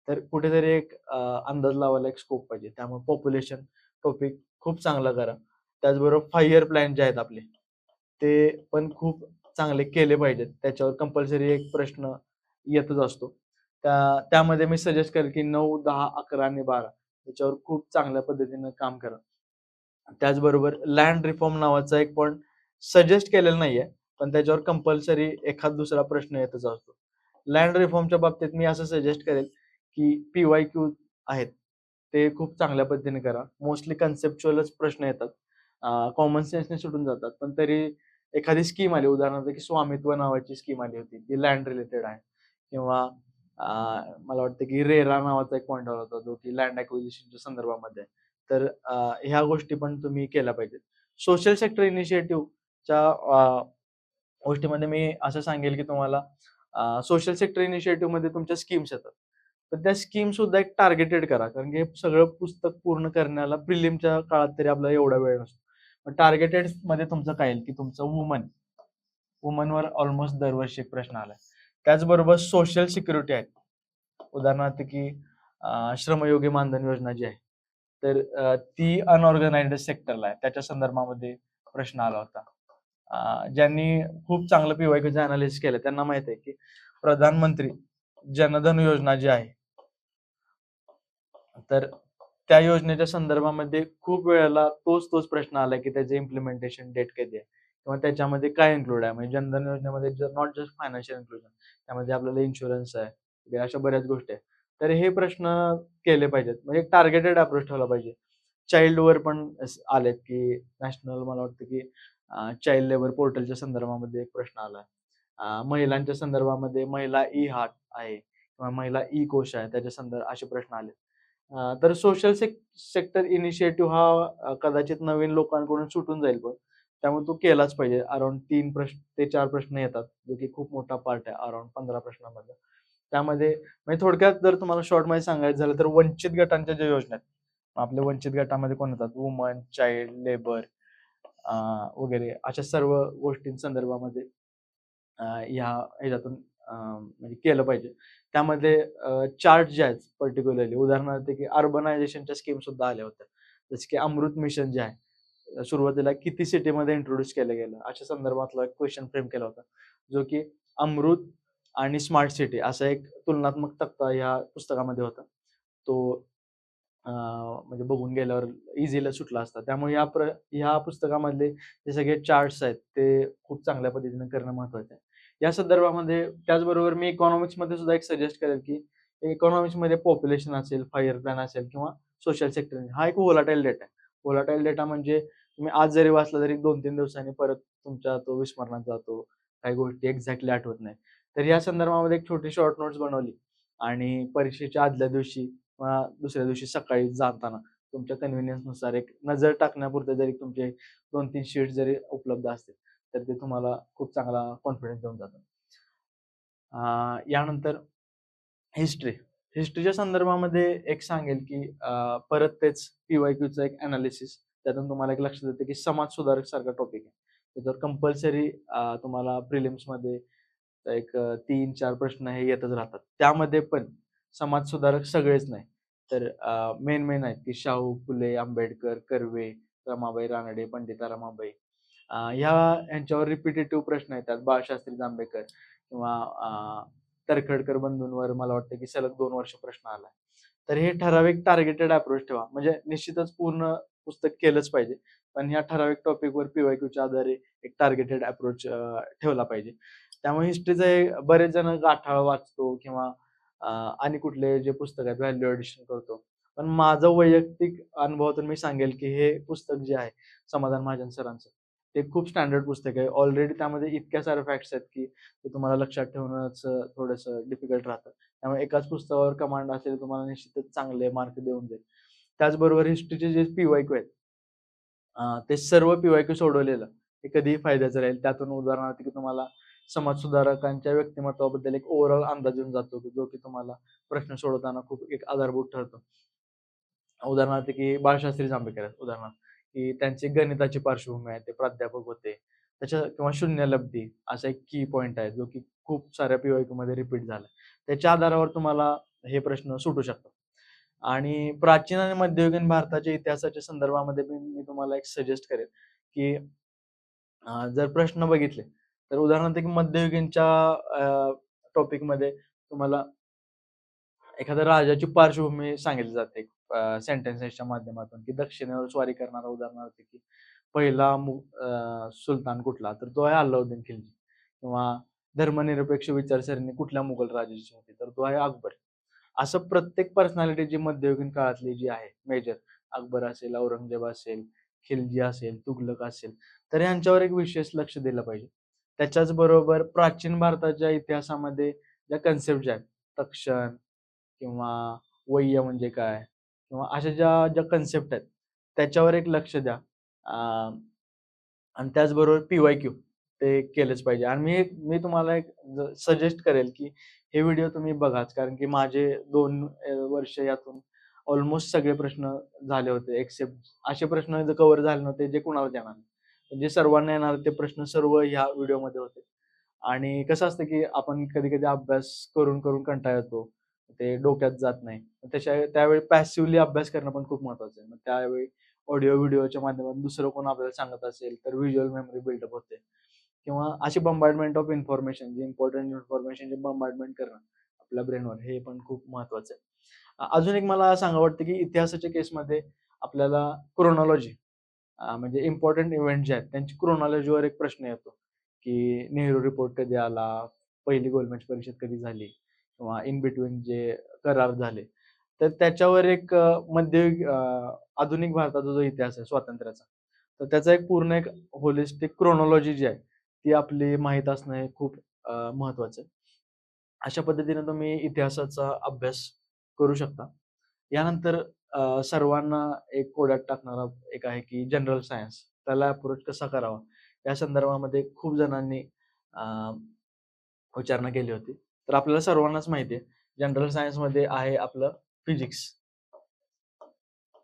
तर कुठेतरी एक अंदाज लावायला एक स्कोप पाहिजे. त्यामुळे पॉप्युलेशन टॉपिक खूप चांगला करा. त्याचबरोबर 5 इयर प्लॅन जे आहेत आपले, ते पण खूप चांगले केले पाहिजेत. त्याच्यावर कंपल्सरी एक प्रश्न येतच असतो. त्यामध्ये मी सजेस्ट करेल की 9, 10, 11 आणि 12 याच्यावर खूप चांगल्या पद्धतीनं काम करा. त्याचबरोबर लँड रिफॉर्म नावाचा एक पॉइंट सजेस्ट केलेला नाहीये, पण त्याच्यावर कंपल्सरी एखाद दुसरा प्रश्न येतच असतो. लँड रिफॉर्मच्या बाबतीत मी असं सजेस्ट करेल, की पी-वाय-क्यू आहेत, ते खूप चांगल्या पद्धतीने करा. मोस्टली कन्सेप्च्युअलच प्रश्न येतात. कॉमन सेन्सने सुटून जातात. पण तरी एखादी स्कीम आली, उदाहरणार्थ की स्वामित्व नावाची स्कीम आली होती, ती लँड रिलेटेड आहे किंवा मला वाटतं की रेरा नावाचा एक पॉइंट आला होता, जो की लँड ॲक्विजिशनच्या संदर्भामध्ये आहे. तर ह्या गोष्टी पण तुम्ही केल्या पाहिजेत. सोशल सेक्टर इनिशिएटिव्हच्या गोष्टीमध्ये मी असं सांगेल की तुम्हाला सोशल सेक्टर इनिशिएटिव्हमध्ये तुमच्या स्कीम्स येतात. तर त्या स्कीम सुद्धा एक टार्गेटेड करा. कारण की हे सगळं पुस्तक पूर्ण करण्याला प्रिलिमच्या काळात तरी आपल्याला एवढा वेळ नसतो. मग टार्गेटेडमध्ये तुमचं काय येईल की तुमचं वुमनवर ऑलमोस्ट दरवर्षी एक प्रश्न आलाय. त्याचबरोबर सोशल सिक्युरिटी आहे. उदाहरणार्थ की श्रमयोगी मानधन योजना जी आहे, तर ती अनऑर्गनाइज्ड सेक्टरला आहे. त्याच्या संदर्भामध्ये प्रश्न आला होता. ज्यांनी खूप चांगलं पी-वाय-क्यूचं अॅनालिसिस केलं त्यांना माहित आहे की प्रधानमंत्री जनधन योजना जी आहे, तर त्या योजनेच्या संदर्भामध्ये खूप वेळेला तोच प्रश्न आलाय की त्याचे इम्प्लिमेंटेशन डेट कधी आहे किंवा त्याच्यामध्ये काय इन्क्लूड आहे. म्हणजे जनधन योजनेमध्ये नॉट जस्ट फायनान्शियल इन्क्लुजन, त्यामध्ये आपल्याला इन्शुरन्स आहे वगैरे अशा बऱ्याच गोष्टी आहेत. तर हे प्रश्न केले पाहिजेत. म्हणजे टार्गेटेड अप्रोच ठेवला पाहिजे. चाइल्डवर पण आलेत की नॅशनल मला वाटतं की चाइल्ड लेबर पोर्टलच्या संदर्भामध्ये एक प्रश्न आलाय. महिलांच्या संदर्भामध्ये महिला ई-हात आहे किंवा महिला ई-कोश आहे त्याच्या असे प्रश्न आले. तर सोशल सेक्टर इनिशिएटिव्ह हा कदाचित नवीन लोकांकडून सुटून जाईल पण. त्यामुळे तो केलाच पाहिजे. अराउंड 3 प्रश्न ते 4 प्रश्न येतात, जो की खूप मोठा पार्ट आहे अराउंड 15 प्रश्नांमधला. त्यामध्ये म्हणजे थोडक्यात जर तुम्हाला शॉर्टमध्ये सांगायचं झालं तर वंचित गटांच्या ज्या योजना आहेत, आपल्या वंचित गटामध्ये कोण येतात? वुमन, चाइल्ड, लेबर वगैरे अशा सर्व गोष्टींसंदर्भामध्ये ह्या ह्याच्यातून म्हणजे केलं पाहिजे. त्यामध्ये चार्ट जे आहेत पर्टिक्युलरली उदाहरणार्थ की अर्बनायझेशनच्या स्कीम सुद्धा आल्या होत्या. जसं की अमृत मिशन जे आहे, सुरुवातीला किती सिटीमध्ये इंट्रोड्यूस केलं गेलं, अशा संदर्भातला एक क्वेशन फ्रेम केला होता. जो की अमृत आणि स्मार्ट सिटी असा एक तुलनात्मक तक्ता ह्या पुस्तकामध्ये होता. तो म्हणजे बघून गेल्यावर इझिली सुटला असता. त्यामुळे ह्या पुस्तकामधले जे सगळे चार्ट्स आहेत, ते खूप चांगल्या पद्धतीने करणं महत्त्वाचं आहे. या संदर्भामध्ये त्याचबरोबर मी इकॉनॉमिक्समध्ये सुद्धा एक सजेस्ट करेल, की इकॉनॉमिक्समध्ये पॉप्युलेशन असेल, 5 इयर प्लॅन असेल किंवा सोशल सेक्टर हा एक व्होलाटाईल डेटा आहे. व्होलाटाईल डेटा म्हणजे तुम्ही आज जरी वाचला तरी 2-3 दिवसांनी परत तुमच्या तो विस्मरणात जातो. काही गोष्टी एक्झॅक्टली आठवत नाही. तर या संदर्भामध्ये एक छोटी शॉर्ट नोट्स बनवली आणि परीक्षेच्या आदल्या दिवशी किंवा दुसऱ्या दिवशी सकाळी जाताना तुमच्या कन्व्हिनियन्सनुसार एक नजर टाकण्यापुरते जरी तुमचे 2-3 शीट्स जरी उपलब्ध असतील, तर ते तुम्हाला खूप चांगला कॉन्फिडन्स देऊन जातं. यानंतर हिस्ट्री. हिस्ट्रीच्या संदर्भामध्ये एक सांगेल, की परत तेच पी-वाय-क्यूचं एक एनालिसिस. त्यातून तुम्हाला एक लक्षात येतं, की समाज सुधारक सारखा टॉपिक आहे. त्याच्यावर कंपल्सरी तुम्हाला प्रिलिम्समध्ये एक 3-4 प्रश्न हे येतच राहतात. त्यामध्ये पण समाज सुधारक सगळेच नाही. तर मेन आहेत, की शाहू, फुले, आंबेडकर, कर्वे, रमाबाई रानडे, पंडिता रमाबाई. ह्यांच्यावर रिपिटेटिव्ह प्रश्न येतात. बाळशास्त्री जांभेकर किंवा तर्खडकर बंधूंवर मला वाटतं, की सलग 2 वर्ष प्रश्न आलाय. तर हे ठराविक टार्गेटेड अप्रोच ठेवा. म्हणजे निश्चितच पूर्ण पुस्तक केलंच पाहिजे. पण ह्या ठराविक टॉपिकवर पी-वाय-क्यूच्या आधारे एक टार्गेटेड अप्रोच ठेवला पाहिजे. त्यामुळे हिस्ट्रीचे बरेच जण गाठाळ वाचतो किंवा अ, आणि कुठले जे पुस्तक आहेत व्हॅल्यू एडिशन करतो. पण माझं वैयक्तिक अनुभवातून मी सांगेल, की हे पुस्तक जे आहे समाधान महाजन सरांचं, ते खूप स्टँडर्ड पुस्तक आहे. ऑलरेडी त्यामध्ये इतक्या साऱ्या फॅक्ट्स आहेत, की ते तुम्हाला लक्षात ठेवणंच थोडंसं डिफिकल्ट राहतं. त्यामुळे एकाच पुस्तकावर कमांड असेल तुम्हाला निश्चितच चांगले मार्क देऊन जाईल. त्याचबरोबर हिस्ट्रीचे जे पी-वाय-क्यू आहेत, ते सर्व पी-वाय-क्यू सोडवलेलं हे कधीही फायद्याचं राहील. त्यातून उदाहरणार्थ की तुम्हाला समाजसुधारकांच्या व्यक्तिमत्त्वाबद्दल एक ओव्हरऑल अंदाज येऊन जातो, जो की तुम्हाला प्रश्न सोडवताना खूप एक आधारभूत ठरतो. उदाहरणार्थ की बाळशास्त्री जांभेकर आहेत उदाहरणार्थ, की त्यांची गणिताची पार्श्वभूमी आहे. ते प्राध्यापक होते. त्याच्या किंवा शून्य लब्धी असा एक की पॉइंट आहे, जो की खूप साऱ्या पी-वाय-क्यूमध्ये रिपीट झाला. त्याच्या आधारावर तुम्हाला हे प्रश्न सुटू शकतात. आणि प्राचीन आणि मध्ययुगीन भारताच्या इतिहासाच्या संदर्भामध्ये मी तुम्हाला एक सजेस्ट करेन, की जर प्रश्न बघितले, तर उदाहरणार्थ की मध्ययुगीनच्या टॉपिकमध्ये तुम्हाला एखाद्या राजाची पार्श्वभूमी सांगितली जाते सेंटेन्सेसच्या माध्यमातून, की दक्षिणेवर स्वारी करणारा उदाहरणार्थ की पहिला सुलतान कुठला? तर तो आहे अल्लाउद्दीन खिलजी. किंवा धर्मनिरपेक्ष विचारसरणी कुठल्या मुघल राजाची होती? तर तो आहे अकबर. असं प्रत्येक पर्सनॅलिटी जी मध्ययुगीन काळातली जी आहे मेजर, अकबर असेल, औरंगजेब असेल, खिलजी असेल, तुघलक असेल, तर यांच्यावर एक विशेष लक्ष दिलं पाहिजे. त्याच्याच बरोबर प्राचीन भारताच्या इतिहासामध्ये ज्या कन्सेप्ट ज्या आहेत, तक्षण किंवा वय्य म्हणजे काय? किंवा अशा ज्या ज्या कन्सेप्ट आहेत, त्याच्यावर एक लक्ष द्या. अ, आणि त्याचबरोबर पी-वाय-क्यू ते केलंच पाहिजे. आणि मी तुम्हाला एक सजेस्ट करेल, की हे व्हिडिओ तुम्ही बघाच. कारण की माझे 2 वर्ष यातून ऑलमोस्ट सगळे प्रश्न झाले होते. एक्सेप्ट असे प्रश्न कव्हर झाले नव्हते, जे कुणालाच येणार नाही. म्हणजे सर्वांना येणार ते प्रश्न सर्व ह्या व्हिडिओमध्ये होते. आणि कसं असतं, की आपण कधी-कधी अभ्यास करून कंटाळा येतो. ते डोक्यात जात नाही. त्यावेळी पॅसिव्हली अभ्यास करणं पण खूप महत्वाचं आहे. मग त्यावेळी ऑडिओ व्हिडिओच्या माध्यमातून दुसरं कोण आपल्याला सांगत असेल, तर व्हिज्युअल मेमरी बिल्डअप होते. किंवा अशी बंबार्डमेंट ऑफ इन्फॉर्मेशन, जी इम्पोर्टंट इन्फॉर्मेशनची बंबार्डमेंट करणं आपल्या ब्रेनवर, हे पण खूप महत्वाचं आहे. अजून एक मला सांगावं वाटतं, की इतिहासाच्या केसमध्ये आपल्याला क्रोनॉलॉजी म्हणजे इम्पोर्टंट इव्हेंट जे आहेत, त्यांची क्रोनॉलॉजीवर एक प्रश्न येतो, की नेहरू रिपोर्ट कधी आला? पहिली गोलमेज परिषद कधी झाली? किंवा इन बिटवीन जे करार झाले. तर त्याच्यावर एक आधुनिक भारताचा जो इतिहास आहे स्वातंत्र्याचा, तर त्याचा एक पूर्ण एक होलिस्टिक क्रोनॉलॉजी जी आहे, ती आपली माहीत असणं हे खूप महत्वाचं आहे. अशा पद्धतीने तुम्ही इतिहासाचा अभ्यास करू शकता. यानंतर सर्वांना एक कोड्यात टाकणारा एक आहे, की जनरल सायन्स. त्याला अप्रोच कसा करावा? या संदर्भामध्ये खूप जणांनी अ, विचारणा केली होती. तर आपल्याला सर्वांनाच माहिती आहे, जनरल सायन्समध्ये आहे आपलं फिजिक्स.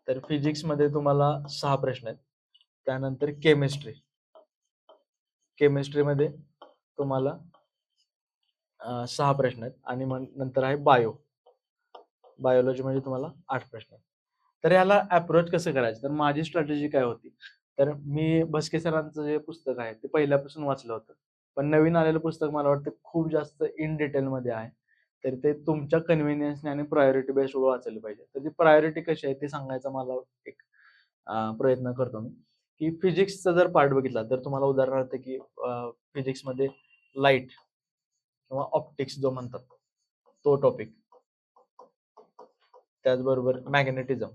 तर फिजिक्समध्ये तुम्हाला 6 प्रश्न आहेत. त्यानंतर केमिस्ट्री. केमिस्ट्रीमध्ये तुम्हाला 6 प्रश्न आहेत आणि मग नंतर आहे बायोलॉजी म्हणजे तुम्हाला 8 प्रश्न आहेत. तर याला अप्रोच कसं करायचं? तर माझी स्ट्रॅटेजी काय होती? तर मी भस्के सरांचं जे पुस्तक आहे ते पहिल्यापासून वाचलं होतं. पण नवीन आलेलं पुस्तक मला वाटतं खूप जास्त इन डिटेलमध्ये आहे. तर ते तुमच्या कन्व्हिनियन्सने आणि प्रायोरिटी बेसवर वाचायला पाहिजे. तर ती प्रायोरिटी कशी आहे ते सांगायचा मला एक प्रयत्न करतो मी, की फिजिक्सचा जर पार्ट बघितला तर तुम्हाला उदाहरणार्थ की फिजिक्समध्ये लाईट किंवा ऑप्टिक्स जो म्हणतात, तो टॉपिक. त्याचबरोबर मॅग्नेटिझम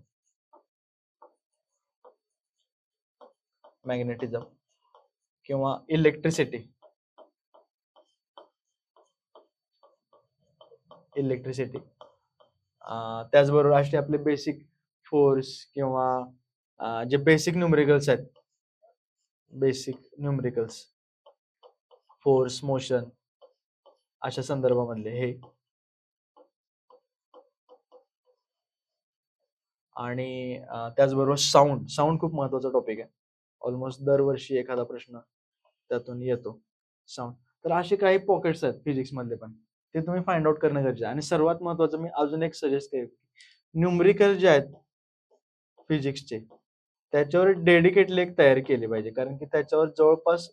किंवा इलेक्ट्रिसिटी. त्याचबरोबर असे आपले बेसिक फोर्स किंवा जे बेसिक न्यूमेरिकल्स आहेत, बेसिक न्यूमेरिकल्स, फोर्स, मोशन अशा संदर्भामधले हे. आणि त्याचबरोबर साऊंड खूप महत्वाचा टॉपिक आहे. ऑलमोस्ट दरवर्षी एखादा प्रश्न त्यातून येतो. साऊंड. तर असे काही पॉकेट्स आहेत फिजिक्समधले पण. ते तुम्ही फाइंड आउट करणं गरजेचं आहे. आणि सर्वात महत्त्वाचं मी अजून एक सजेस्ट करेन. न्यूमेरिकल जे आहेत फिजिक्सचे, त्याच्यावर डेडिकेटली एक तयारी केली पाहिजे. कारण की त्याच्यावर जवळपास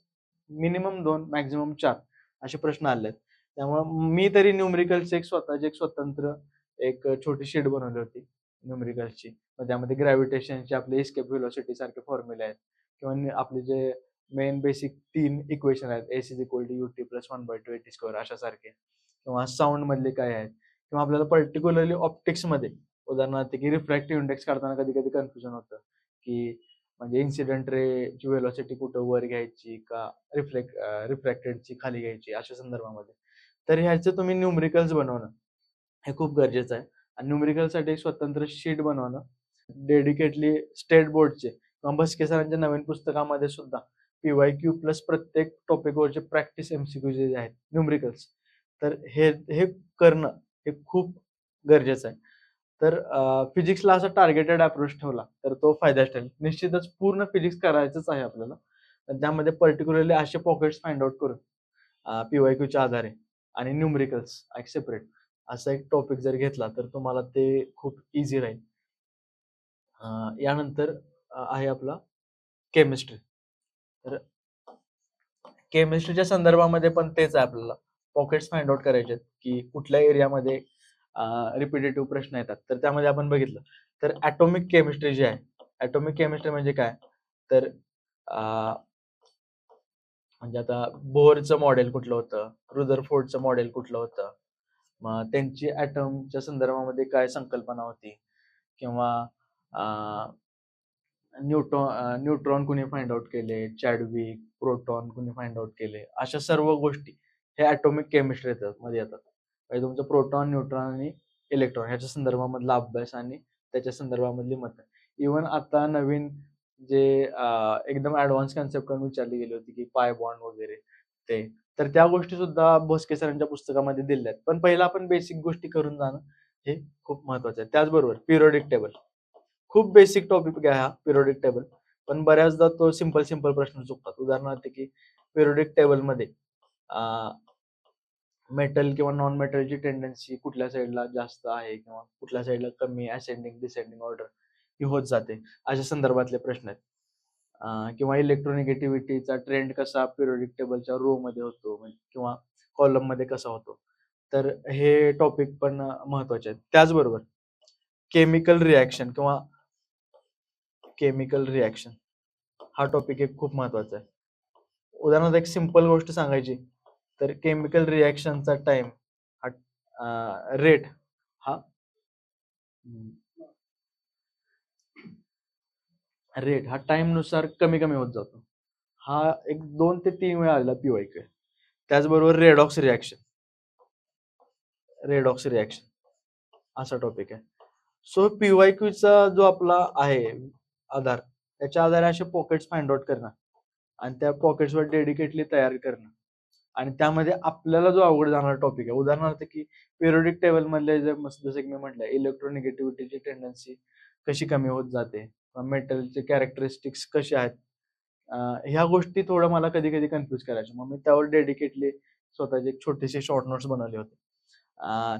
मिनिमम 2 मॅक्सिमम 4 असे प्रश्न आले आहेत. त्यामुळे मी तरी न्यूमेरिकलची एक स्वतःची एक स्वतंत्र एक छोटी शीट बनवली होती न्यूमेरिकल्सची. मग त्यामध्ये ग्रॅव्हिटेशनचे आपले एस्केप व्हेलॉसिटी सारखे फॉर्म्युले आहेत किंवा आपले जे मेन बेसिक 3 इक्वेशन आहेत. S is equal to ut plus 1/2 at square अशासारखे किंवा साउंड मधले काय आहेत किंवा आपल्याला पर्टिक्युलरली ऑप्टिक्समध्ये उदाहरणार्थ की रिफ्रॅक्टिव्ह इंडेक्स काढताना कधी-कधी कन्फ्युजन होतं, की म्हणजे इन्सिडेंट रेची व्हेलॉसिटी कुठं वर घ्यायची का रिफ्रॅक्टेडची खाली घ्यायची अशा संदर्भामध्ये. तर ह्याचं तुम्ही न्यूमेरिकल्स बनवणं हे खूप गरजेचं आहे. आणि न्यूमेरिकलसाठी एक स्वतंत्र शीट बनवणं, डेडिकेटली स्टेट बोर्डचे किंवा भस्के सरांच्या नवीन पुस्तकामध्ये सुद्धा पी-वाय-क्यू प्लस प्रत्येक टॉपिकवरचे प्रॅक्टिस एम-सी-क्यू जे आहेत न्यूमेरिकल्स, तर हे हे करणं हे खूप गरजेचं आहे. तर फिजिक्सला असा टार्गेटेड अप्रोच ठेवला, तर तो फायद्याचं ठरेल. निश्चितच पूर्ण फिजिक्स करायचंच आहे आपल्याला. पण त्यामध्ये पर्टिक्युलरली असे पॉकेट्स फाइंड आउट करून पी-वाय-क्यूच्या आधारे आणि न्यूमेरिकल्स एक सेपरेट. असा एक टॉपिक जर घेतला तर तुम्हाला ते खूप इझी राहील. यानंतर आहे आपला केमिस्ट्री. तर केमिस्ट्रीच्या संदर्भामध्ये पण तेच आहे आपल्याला. पॉकेट्स फाइंड आउट करायचे आहेत, की कुठल्या एरियामध्ये रिपिटेटिव्ह प्रश्न येतात. तर त्यामध्ये आपण बघितलं तर ॲटॉमिक केमिस्ट्री जी आहे, ॲटॉमिक केमिस्ट्री म्हणजे काय? तर अ, म्हणजे आता बोरचं मॉडेल कुठलं होतं? रुदरफोर्डचं मॉडेल कुठलं होतं? मग त्यांची ॲटमच्या संदर्भामध्ये काय संकल्पना होती? किंवा न्यूट्रॉन कुणी फाइंड आउट केले, चॅडविक, प्रोटॉन कुणी फाइंड आउट केले. अशा सर्व गोष्टी हे ॲटॉमिक केमिस्ट्री मध्ये येतात. म्हणजे तुमचं प्रोटॉन, न्यूट्रॉन आणि इलेक्ट्रॉन ह्याच्या संदर्भामधला अभ्यास आणि त्याच्या संदर्भामधली मतं. इव्हन आता नवीन जे एकदम ॲडव्हान्स कन्सेप्ट विचारली गेली होती, की पाय बॉन्ड वगैरे ते. तर त्या गोष्टी सुद्धा भोसले सरांच्या पुस्तकामध्ये दिल्या आहेत. पण पहिला आपण बेसिक गोष्टी करून जाणं हे खूप महत्वाचं आहे. त्याचबरोबर पिरियॉडिक टेबल. खूप बेसिक टॉपिक आहे हा पिरियॉडिक टेबल. पण बऱ्याचदा तो सिंपल प्रश्न चुकतात. उदाहरणार्थ की पिरियॉडिक टेबलमध्ये मेटल किंवा नॉन मेटलची टेंडन्सी कुठल्या साईडला जास्त आहे किंवा कुठल्या साईडला कमी असेंडिंग डिसेंडिंग ऑर्डर ही होत जाते. अशा संदर्भातले प्रश्न आहेत. किंवा इलेक्ट्रोनिगेटिव्हिटीचा ट्रेंड कसा पिरियॉडिक टेबलच्या रो मध्ये होतो किंवा कॉलम मध्ये कसा होतो. तर हे टॉपिक पण महत्वाचे आहेत. त्याचबरोबर केमिकल रिएक्शन किंवा केमिकल रिएक्शन हा टॉपिक एक खूप महत्वाचा आहे. उदाहरणार्थ एक सिंपल गोष्ट सांगायची तर केमिकल रिएक्शनचा टाइम हा रेट हा रेट हा टाइम नुसार कमी कमी होत जातो. हा एक 2 ते 3 वेळा आलेला पीवायक्यू. त्याचबरोबर रेडॉक्स रिएक्शन असा टॉपिक आहे. सो पीवायक्यूचा जो आपला आहे आधार, त्याच्या आधारे असे पॉकेट्स फाइंड आउट करणं आणि त्या पॉकेट्सवर डेडिकेटली तयार करणं आणि त्यामध्ये आपल्याला जो अवघड जाणारा टॉपिक आहे, उदाहरणार्थ की पिरियॉडिक टेबल मधले जसं की मी म्हटलं इलेक्ट्रोनिगेटिव्हिटीची टेंडन्सी कशी कमी होत जाते, मेटलचे कॅरेक्टरिस्टिक्स कसे आहेत, ह्या गोष्टी थोडं मला कधी कधी कन्फ्युज करायच्या. मग मी त्यावर डेडिकेटली स्वतःचे एक छोटेसे शॉर्ट नोट्स बनवले होते.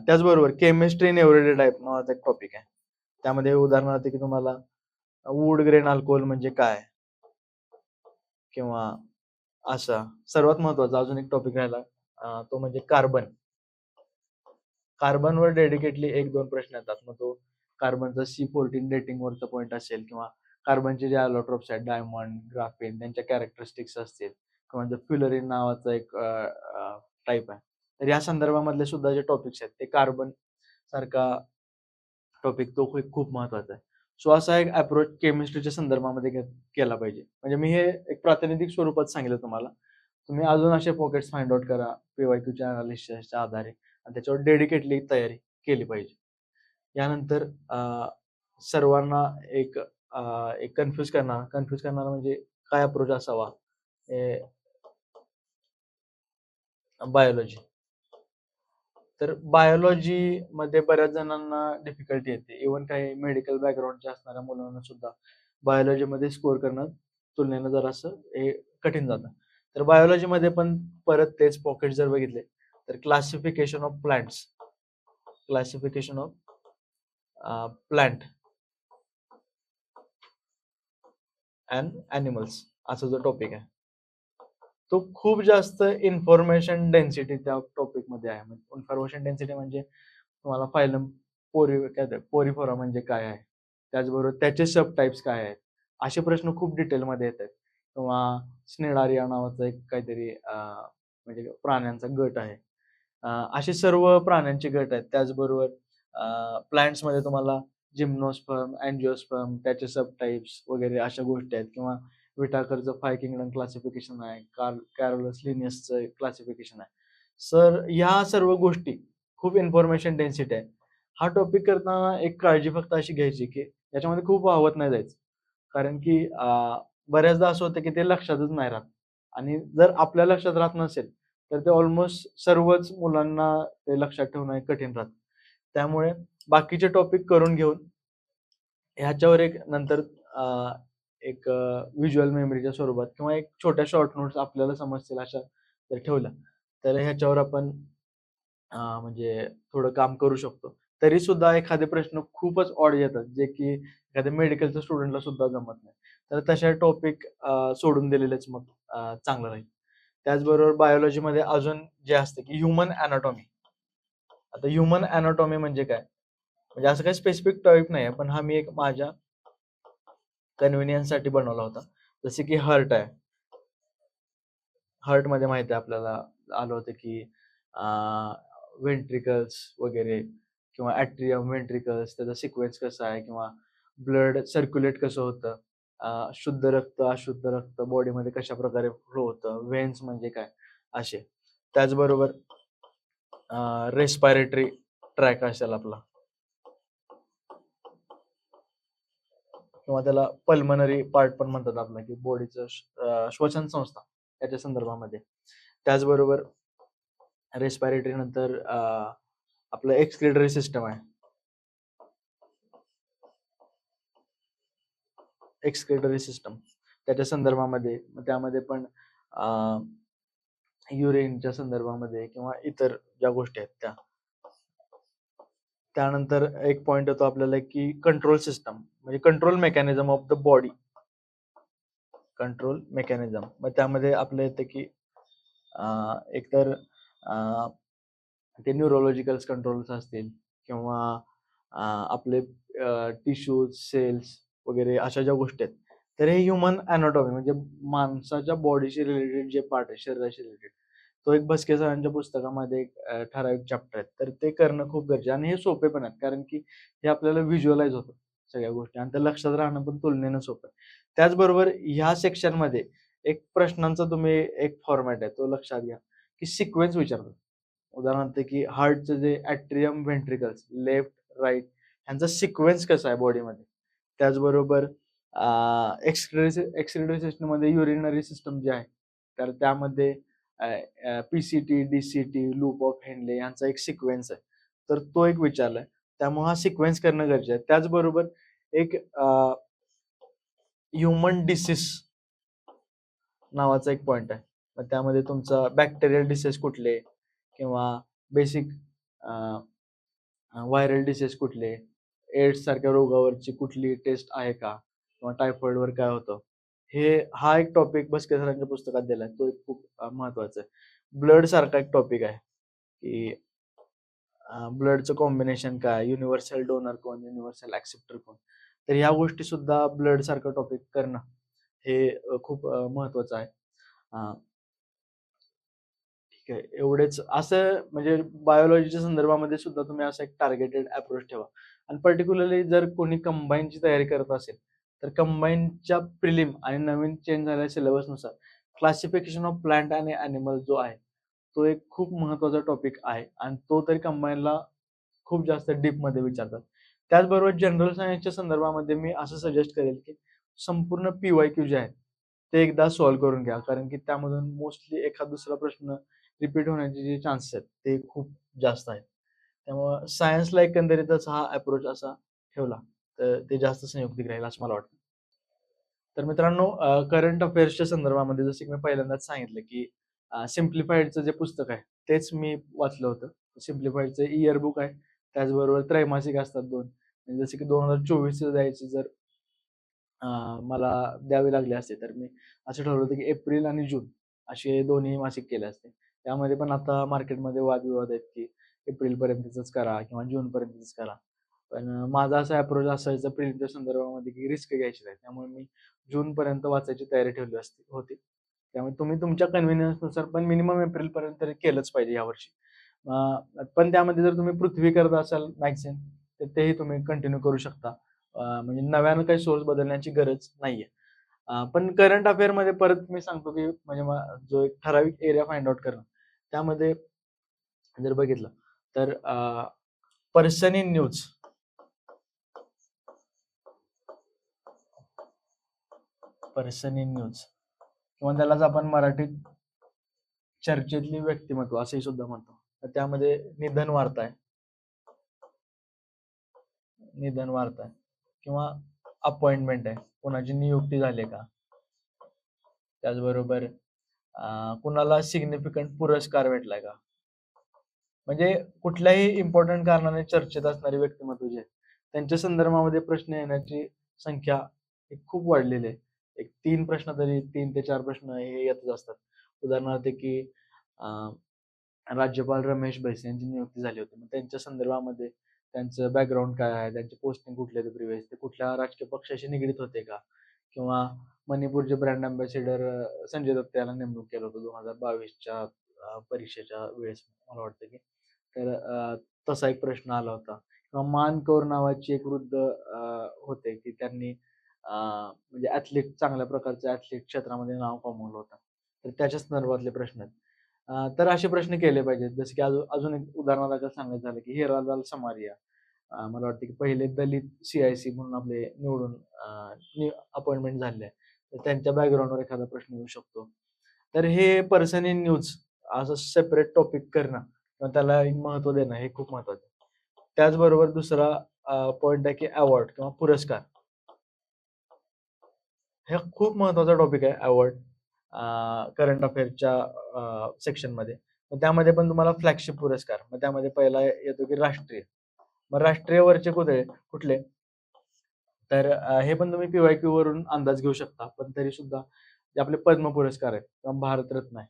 त्याचबरोबर केमिस्ट्री इन एव्हरीडे लाईफ नावाचा एक टॉपिक आहे. त्यामध्ये उदाहरणार्थ की तुम्हाला वूड ग्रेन अल्कोहोल म्हणजे काय किंवा असा सर्वात महत्वाचा अजून एक टॉपिक राहिला, तो म्हणजे कार्बन. कार्बनवर डेडिकेटली 1-2 प्रश्न येतात. मग तो कार्बनचा C14 डेटिंग वरचा पॉईंट असेल किंवा कार्बनचे जे अलोट्रोप्स आहेत डायमंड, ग्राफेन त्यांच्या कॅरेक्टरिस्टिक्स असतील किंवा फ्युलरिन नावाचा एक टाईप आहे. तर या संदर्भामधले सुद्धा जे टॉपिक्स आहेत ते कार्बन सारखा टॉपिक तो खूप महत्वाचा आहे. सो असा एक अप्रोच केमिस्ट्रीच्या संदर्भामध्ये केला पाहिजे. म्हणजे मी हे एक प्रातिनिधिक स्वरूपात सांगितलं तुम्हाला. तुम्ही अजून असे पॉकेट्स फाइंड आउट करा पीवायक्यूच्या अनालिसिसच्या आधारे आणि त्याच्यावर डेडिकेटली तयारी केली पाहिजे. यानंतर सर्वांना एक कन्फ्यूज करणारा म्हणजे काय अप्रोच असावा? बायोलॉजी. तर बायोलॉजीमध्ये बऱ्याच जणांना डिफिकल्टी येते. इव्हन काही मेडिकल बॅकग्राऊंडच्या असणाऱ्या मुलांना सुद्धा बायोलॉजीमध्ये स्कोर करणं तुलनेनं जरासं हे कठीण जातं. तर बायोलॉजीमध्ये पण परत तेच पॉकेट जर बघितले तर classification of plant and animals असा जो टॉपिक आहे. तो खूप जास्त इन्फॉर्मेशन डेन्सिटी त्या टॉपिकमध्ये आहे. इन्फॉर्मेशन डेन्सिटी म्हणजे तुम्हाला फायलम पोरीफोरा म्हणजे काय आहे? त्याचबरोबर त्याचे सब टाइप्स काय आहेत? असे प्रश्न खूप डिटेलमध्ये येतात. किंवा स्नेडारिया नावाचा एक काहीतरी म्हणजे प्राण्यांचा गट आहे. असे सर्व प्राण्यांचे गट आहेत. त्याचबरोबर प्लांट्समध्ये तुम्हाला जिम्नोस्पर्म, अँजिओस्पर्म, त्याचे सब टाइप्स वगैरे अशा गोष्टी आहेत किंवा विटाकरचं 5 किंगडम क्लासिफिकेशन आहे. कॅरोलस लिनियसचं क्लासिफिकेशन आहे. सर ह्या सर्व गोष्टी खूप इन्फॉर्मेशन डेन्सिटी आहे. हा टॉपिक करताना एक काळजी फक्त अशी घ्यायची, की याच्यामध्ये खूप वाहवत नाही जायचं. कारण की बऱ्याचदा असं होतं, की ते लक्षातच नाही राहत आणि जर आपल्या लक्षात राहत नसेल, तर ते ऑलमोस्ट सर्वच मुलांना ते लक्षात ठेवणं एक कठीण राहतं. त्यामुळे बाकीचे टॉपिक करून घेऊन ह्याच्यावर एक नंतर एक व्हिज्युअल मेमरीच्या स्वरूपात किंवा एक छोट्या शॉर्ट नोट्स आपल्याला समजतील अशा जर ठेवल्या, तर ह्याच्यावर आपण म्हणजे थोडं काम करू शकतो. तरी सुद्धा एखादे प्रश्न खूपच ऑड येतात, जे की एखाद्या मेडिकलच्या स्टुडंटला सुद्धा जमत नाही. तर तशा टॉपिक सोडून दिलेलेच मग चांगलं राहील. त्याचबरोबर बायोलॉजीमध्ये अजून जे असतं, की ह्यूमन एनाटॉमी. आता ह्यूमन एनाटॉमी म्हणजे काय? म्हणजे असं काही स्पेसिफिक टॉपिक नाहीये, पण हा मी एक माझ्या कन्व्हिनियन्ससाठी बनवला होता. जसे की हार्ट आहे. हार्टमध्ये माहिती आहे आपल्याला आलं होतं, की व्हेंट्रिकल्स वगैरे किंवा ॲट्रियम, व्हेंट्रिकल्स त्याचा सिक्वेन्स कसा आहे किंवा ब्लड सर्क्युलेट कसं होतं. शुद्ध रक्त, अशुद्ध रक्त बॉडीमध्ये कशाप्रकारे फ्लो होतं. व्हेन्स म्हणजे काय? असे. त्याचबरोबर रेस्पिरेटरी ट्रॅक असेल आपला किंवा त्याला पल्मनरी पार्ट पण म्हणतात आपला, की बॉडीचं श्वसन संस्था त्याच्या संदर्भामध्ये. त्याचबरोबर रेस्पिरेटरी नंतर आपलं एक्सक्रिटरी सिस्टम आहे. एक्सक्रिटरी सिस्टम त्याच्या संदर्भामध्ये मग त्यामध्ये पण युरिनच्या संदर्भामध्ये किंवा इतर ज्या गोष्टी आहेत त्या. त्यानंतर एक पॉइंट येतो आपल्याला, की कंट्रोल सिस्टम म्हणजे control mechanism of the body. Control mechanism. मग त्यामध्ये आपलं येतं, की एकतर ते न्यूरोलॉजिकल कंट्रोल्स असतील किंवा आपले टिश्यूज, सेल्स वगैरे अशा ज्या गोष्टी आहेत. तर हे ह्यूमन एनाटॉमी म्हणजे माणसाच्या बॉडीशी रिलेटेड जे पार्ट आहे, शरीराशी रिलेटेड, तो एक भस्के सरांच्या पुस्तकामध्ये एक ठराविक चॅप्टर आहे. तर ते करणं खूप गरजेचं आहे आणि हे सोपे पण आहेत. कारण की हे आपल्याला व्हिज्युअलाइज होतं सगळ्या गोष्टी आणि ते लक्षात राहणं पण तुलनेनं सोपं आहे. त्याचबरोबर ह्या सेक्शनमध्ये एक प्रश्नांचा तुम्ही एक फॉर्मॅट आहे, तो लक्षात घ्या, की सिक्वेन्स विचारतात. उदाहरणार्थ, की हार्टचं जे ॲट्रियम, व्हेंट्रिकल्स लेफ्ट, राइट ह्यांचा सिक्वेन्स कसा आहे बॉडीमध्ये. त्याचबरोबर एक्सक्रिटरी सिस्टममध्ये युरिनरी सिस्टम जे आहे, तर त्यामध्ये P-C-T, D-C-T, loop of Henle यांचा एक सिक्वेन्स आहे. तर तो एक विचारलाय. त्यामुळे हा सिक्वेन्स करणं गरजेचं आहे. त्याचबरोबर एक ह्युमन डिसीज नावाचा एक पॉइंट आहे. मग त्यामध्ये तुमचा बॅक्टेरियल डिसीज कुठले किंवा बेसिक व्हायरल डिसीज कुठले, एड्स सारख्या रोगावरची कुठली टेस्ट आहे का? किंवा टायफॉइडवर काय होतं? हा एक टॉपिक भस्के सरांच्या पुस्तकात दिलाय. तो एक खूप महत्वाचा आहे. ब्लड सारखा एक टॉपिक आहे, की ब्लडचं कॉम्बिनेशन काय? युनिव्हर्सल डोनर कोण? युनिव्हर्सल ॲक्सेप्टर कोण? तर ह्या गोष्टी सुद्धा ब्लड सारखं टॉपिक करणं हे खूप महत्वाचं आहे. अ, ठीक आहे. एवढेच असं म्हणजे बायोलॉजीच्या संदर्भामध्ये सुद्धा तुम्ही असा एक टार्गेटेड अप्रोच ठेवा. आणि पर्टिक्युलरली जर कोणी कंबाईनची तयारी करत असेल, तर कंबाईनच्या प्रिलिम आणि नवीन चेंज झालेल्या सिलेबसनुसार क्लासिफिकेशन ऑफ प्लांट आणि ॲनिमल जो आहे, तो एक खूप महत्त्वाचा टॉपिक आहे आणि तो तरी कंबाईनला खूप जास्त डीपमध्ये विचारतात. त्याचबरोबर जनरल सायन्सच्या संदर्भामध्ये मी असं सजेस्ट करेल, की संपूर्ण पी-वाय-क्यू जे आहेत, ते एकदा सॉल्व्ह करून घ्या. कारण की त्यामधून मोस्टली एखादा दुसरा प्रश्न रिपीट होण्याचे जे चान्सेस आहेत, ते खूप जास्त आहेत. त्यामुळं सायन्सला एकंदरीतच हा अप्रोच असा ठेवला, तर ते जास्त संयुक्तिक राहील असं मला वाटतं. तर मित्रांनो करंट अफेअर्सच्या संदर्भामध्ये जसं की मी पहिल्यांदाच सांगितलं, की सिम्प्लिफाईडचं जे पुस्तक आहे, तेच मी वाचलं होतं. सिम्प्लिफाईडचं इयर बुक आहे. त्याचबरोबर त्रैमासिक असतात 2. म्हणजे जसे की 2024 द्यायचे जर अ, मला द्यावे लागले असते, तर मी असं ठरवलं होतं, की एप्रिल आणि जून असे दोन्ही मासिक केले असते. त्यामध्ये पण आता मार्केटमध्ये वादविवाद आहेत, की एप्रिलपर्यंतच करा किंवा जूनपर्यंतच करा. पण माझा असा अप्रोच असायचा प्रिलिमच्या संदर्भामध्ये, की रिस्क घ्यायची नाही. त्यामुळे मी जूनपर्यंत वाचायची तयारी ठेवली होती. त्यामुळे तुम्ही तुमच्या कन्व्हिनियन्सनुसार पण मिनिमम एप्रिलपर्यंत तरी केलंच पाहिजे यावर्षी. पण त्यामध्ये जर तुम्ही पृथ्वी करत असाल मॅगझीन, तर तेही तुम्ही कंटिन्यू करू शकता. म्हणजे नव्यानं काही सोर्स बदलण्याची गरज नाहीये. पण करंट अफेअरमध्ये परत मी सांगतो, की म्हणजे जो एक ठराविक एरिया फाइंड आउट करणं. त्यामध्ये जर बघितलं तर person in news person in news किंवा त्यालाच आपण मराठीत चर्चेतली व्यक्तिमत्व असेही सुद्धा म्हणतो. तर त्यामध्ये निधन वार्ता आहे किंवा अपॉइंटमेंट आहे. कोणाची नियुक्ती झाली का? त्याचबरोबर कुणाला सिग्निफिकंट पुरस्कार भेटलाय का? म्हणजे कुठल्याही इम्पॉर्टंट कारणाने चर्चेत असणारे व्यक्तिमत्व जे आहेत, त्यांच्या संदर्भामध्ये प्रश्न येण्याची संख्या ही खूप वाढलेली आहे. एक 3 प्रश्न तरी 3 ते 4 प्रश्न हे येतच असतात. उदाहरणार्थ की अ, राज्यपाल रमेश बैस यांची नियुक्ती झाली होती. मग त्यांच्या संदर्भामध्ये त्यांचं बॅकग्राऊंड काय आहे? त्यांची पोस्टिंग कुठली होती प्रिव्हियस? ते कुठल्या राजकीय पक्षाशी निगडीत होते का? किंवा मणिपूरचे ब्रँड अँबॅसेडर संजय दत्त याला नेमणूक केलं होतं 2022च्या परीक्षेच्या वेळेस मला वाटतं की. तर तसा एक प्रश्न आला होता. किंवा मान कौर नावाची एक वृद्ध होते की त्यांनी म्हणजे ॲथलीट चांगल्या प्रकारचं ॲथलीट क्षेत्रामध्ये नाव कमवलं होतं. तर त्याच्या संदर्भातले प्रश्न आहेत. तर असे प्रश्न केले पाहिजेत. जसं की अजून एक उदाहरणार्थ सांगायचं झालं की हिरालाल समारिया. मला वाटतं की पहिले दलित सी-आय-सी म्हणून आपले निवडून अपॉइंटमेंट झाले आहे. तर त्यांच्या बॅकग्राऊंडवर एखादा प्रश्न येऊ शकतो. तर हे पर्सन इन न्यूज असं सेपरेट टॉपिक करणं किंवा त्याला एक महत्त्व देणं हे खूप महत्त्वाचं आहे. त्याचबरोबर दुसरा पॉइंट आहे की अवॉर्ड किंवा पुरस्कार. हे खूप महत्त्वाचा टॉपिक आहे अवॉर्ड करंट अफेअर्सच्या सेक्शनमध्ये. मग त्यामध्ये पण तुम्हाला फ्लॅगशिप पुरस्कार. मग त्यामध्ये पहिला येतो की राष्ट्रीय. मग राष्ट्रीयवरचे कुठले? तर हे पण तुम्ही पी-वाय-क्यू वरून अंदाज घेऊ शकता. पण तरीसुद्धा जे आपले पद्म पुरस्कार आहेत किंवा भारतरत्न आहे.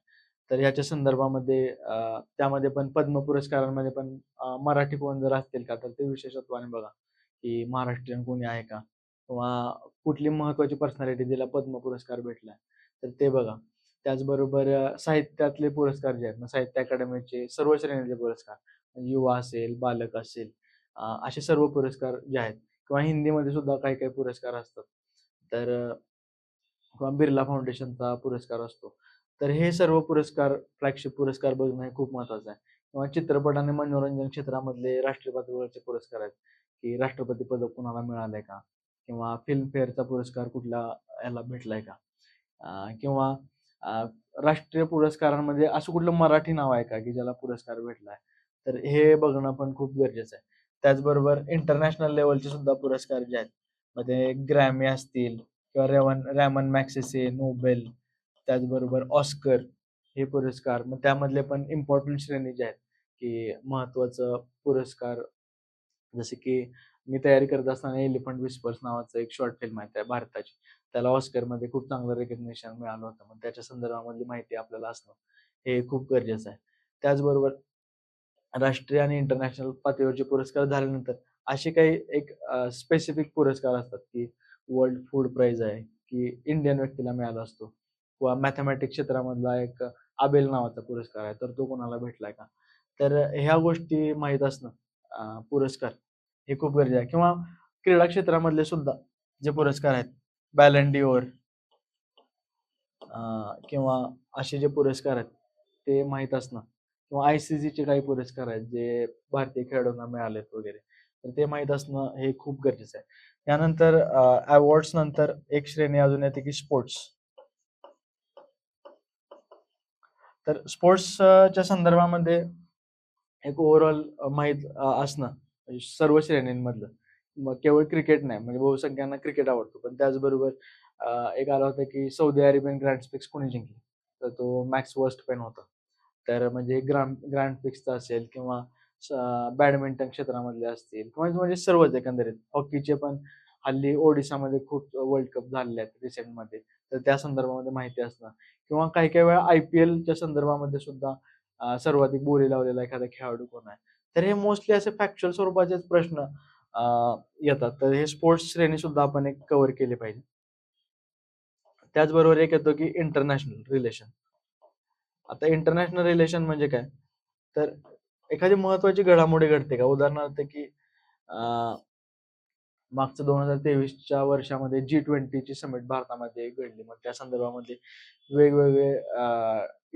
तर ह्याच्या संदर्भामध्ये त्यामध्ये पण पद्म पुरस्कारांमध्ये पण मराठी कोण जर असतील का, तर ते विशेषत्वाने बघा, की महाराष्ट्रीयन कोणी आहे का? किंवा कुठली महत्त्वाची पर्सनॅलिटी जिला पद्म पुरस्कार भेटलाय, तर ते बघा. त्याचबरोबर साहित्यातले पुरस्कार जे आहेत, मग साहित्य अकादमीचे सर्व श्रेणीचे पुरस्कार, म्हणजे युवा असेल, बालक असेल, असे सर्व पुरस्कार जे आहेत किंवा हिंदीमध्ये सुद्धा काही-काही पुरस्कार असतात. तर किंवा बिर्ला फाउंडेशनचा पुरस्कार असतो. तर हे सर्व पुरस्कार, फ्लॅगशिप पुरस्कार बघणं हे खूप महत्त्वाचं आहे. किंवा चित्रपट आणि मनोरंजन क्षेत्रामधले राष्ट्रीय पातळीवरचे पुरस्कार आहेत, की राष्ट्रपती पदक कुणाला मिळालंय का? किंवा फिल्मफेअरचा पुरस्कार कुठल्या ह्याला भेटलाय का? किंवा अ, राष्ट्रीय पुरस्कारांमध्ये असं कुठलं मराठी नाव आहे का, की ज्याला पुरस्कार भेटलाय? तर हे बघणं पण खूप गरजेचं आहे. त्याचबरोबर इंटरनॅशनल लेव्हलचे सुद्धा पुरस्कार जे आहेत, मग ते ग्रॅमी असतील किंवा रॅमन मॅगसेसे, नोबेल, त्याचबरोबर ऑस्कर हे पुरस्कार. मग त्यामधले पण इम्पोर्टंट श्रेणी ज्या आहेत, की महत्त्वाचं पुरस्कार जसे की मी तयारी करत असताना एलिफंट विस्पर्स नावाचं एक शॉर्ट फिल्म आहे त्या भारताची. त्याला ऑस्करमध्ये खूप चांगलं रिकग्निशन मिळालं होतं. मग त्याच्या संदर्भामधली माहिती आपल्याला असणं हे खूप गरजेचं आहे. त्याचबरोबर राष्ट्रीय आणि इंटरनॅशनल पातळीवरचे पुरस्कार झाल्यानंतर असे काही एक स्पेसिफिक पुरस्कार असतात, की वर्ल्ड फूड प्राइज आहे, की इंडियन व्यक्तीला मिळाला असतो किंवा मॅथेमॅटिक्स क्षेत्रामधला एक आबेल नावाचा पुरस्कार आहे, तर तो कोणाला भेटलाय का? तर ह्या गोष्टी माहीत असणं पुरस्कार हे खूप गरजेचं आहे किंवा क्रीडा क्षेत्रामधले सुद्धा जे पुरस्कार आहेत, बॅलन डिओर किंवा असे जे पुरस्कार आहेत, ते माहीत असणं किंवा आय-सी-सीचे काही पुरस्कार आहेत, जे भारतीय खेळाडूंना मिळालेत वगैरे. तर ते माहीत असणं हे खूप गरजेचं आहे. त्यानंतर अवॉर्ड्स नंतर एक श्रेणी अजून येते की स्पोर्ट्स. तर स्पोर्ट्सच्या संदर्भामध्ये एक ओव्हरऑल माहीत असणं म्हणजे सर्व श्रेणींमधलं. मग केवळ क्रिकेट नाही, म्हणजे बहुसंख्यांना क्रिकेट आवडतो. पण त्याचबरोबर एक आला होता की सौदी अरेबियन ग्रँड प्रिक्स कोणी जिंकली? तर तो मॅक्स वर्स्टपेन होता. तर म्हणजे ग्रँड प्रिक्सचा असेल किंवा स बॅडमिंटन क्षेत्रामधले असतील किंवा म्हणजे सर्वच एकंदरीत. हॉकीचे पण हल्ली ओडिसामध्ये खूप वर्ल्ड कप झालेले आहेत रिसेंटमध्ये. तर त्या संदर्भामध्ये माहिती असणं किंवा काही-काही वेळा आय-पी-एलच्या संदर्भामध्ये सुद्धा सर्वाधिक बोली लावलेला एखादा खेळाडू कोण आहे? तर हे मोस्टली असे फॅक्च्युअल स्वरूपाचेच प्रश्न अ, येतात. तर हे स्पोर्ट्स श्रेणी सुद्धा आपण एक कव्हर केली पाहिजे. त्याचबरोबर एक येतो की इंटरनॅशनल रिलेशन. आता इंटरनॅशनल रिलेशन म्हणजे काय? तर एखादी महत्त्वाची घडामोडी घडते का? उदाहरणार्थ की अ, मागचं 2023च्या वर्षामध्ये G20ची समिट भारतामध्ये घडली. मग त्या संदर्भामध्ये वेगवेगळे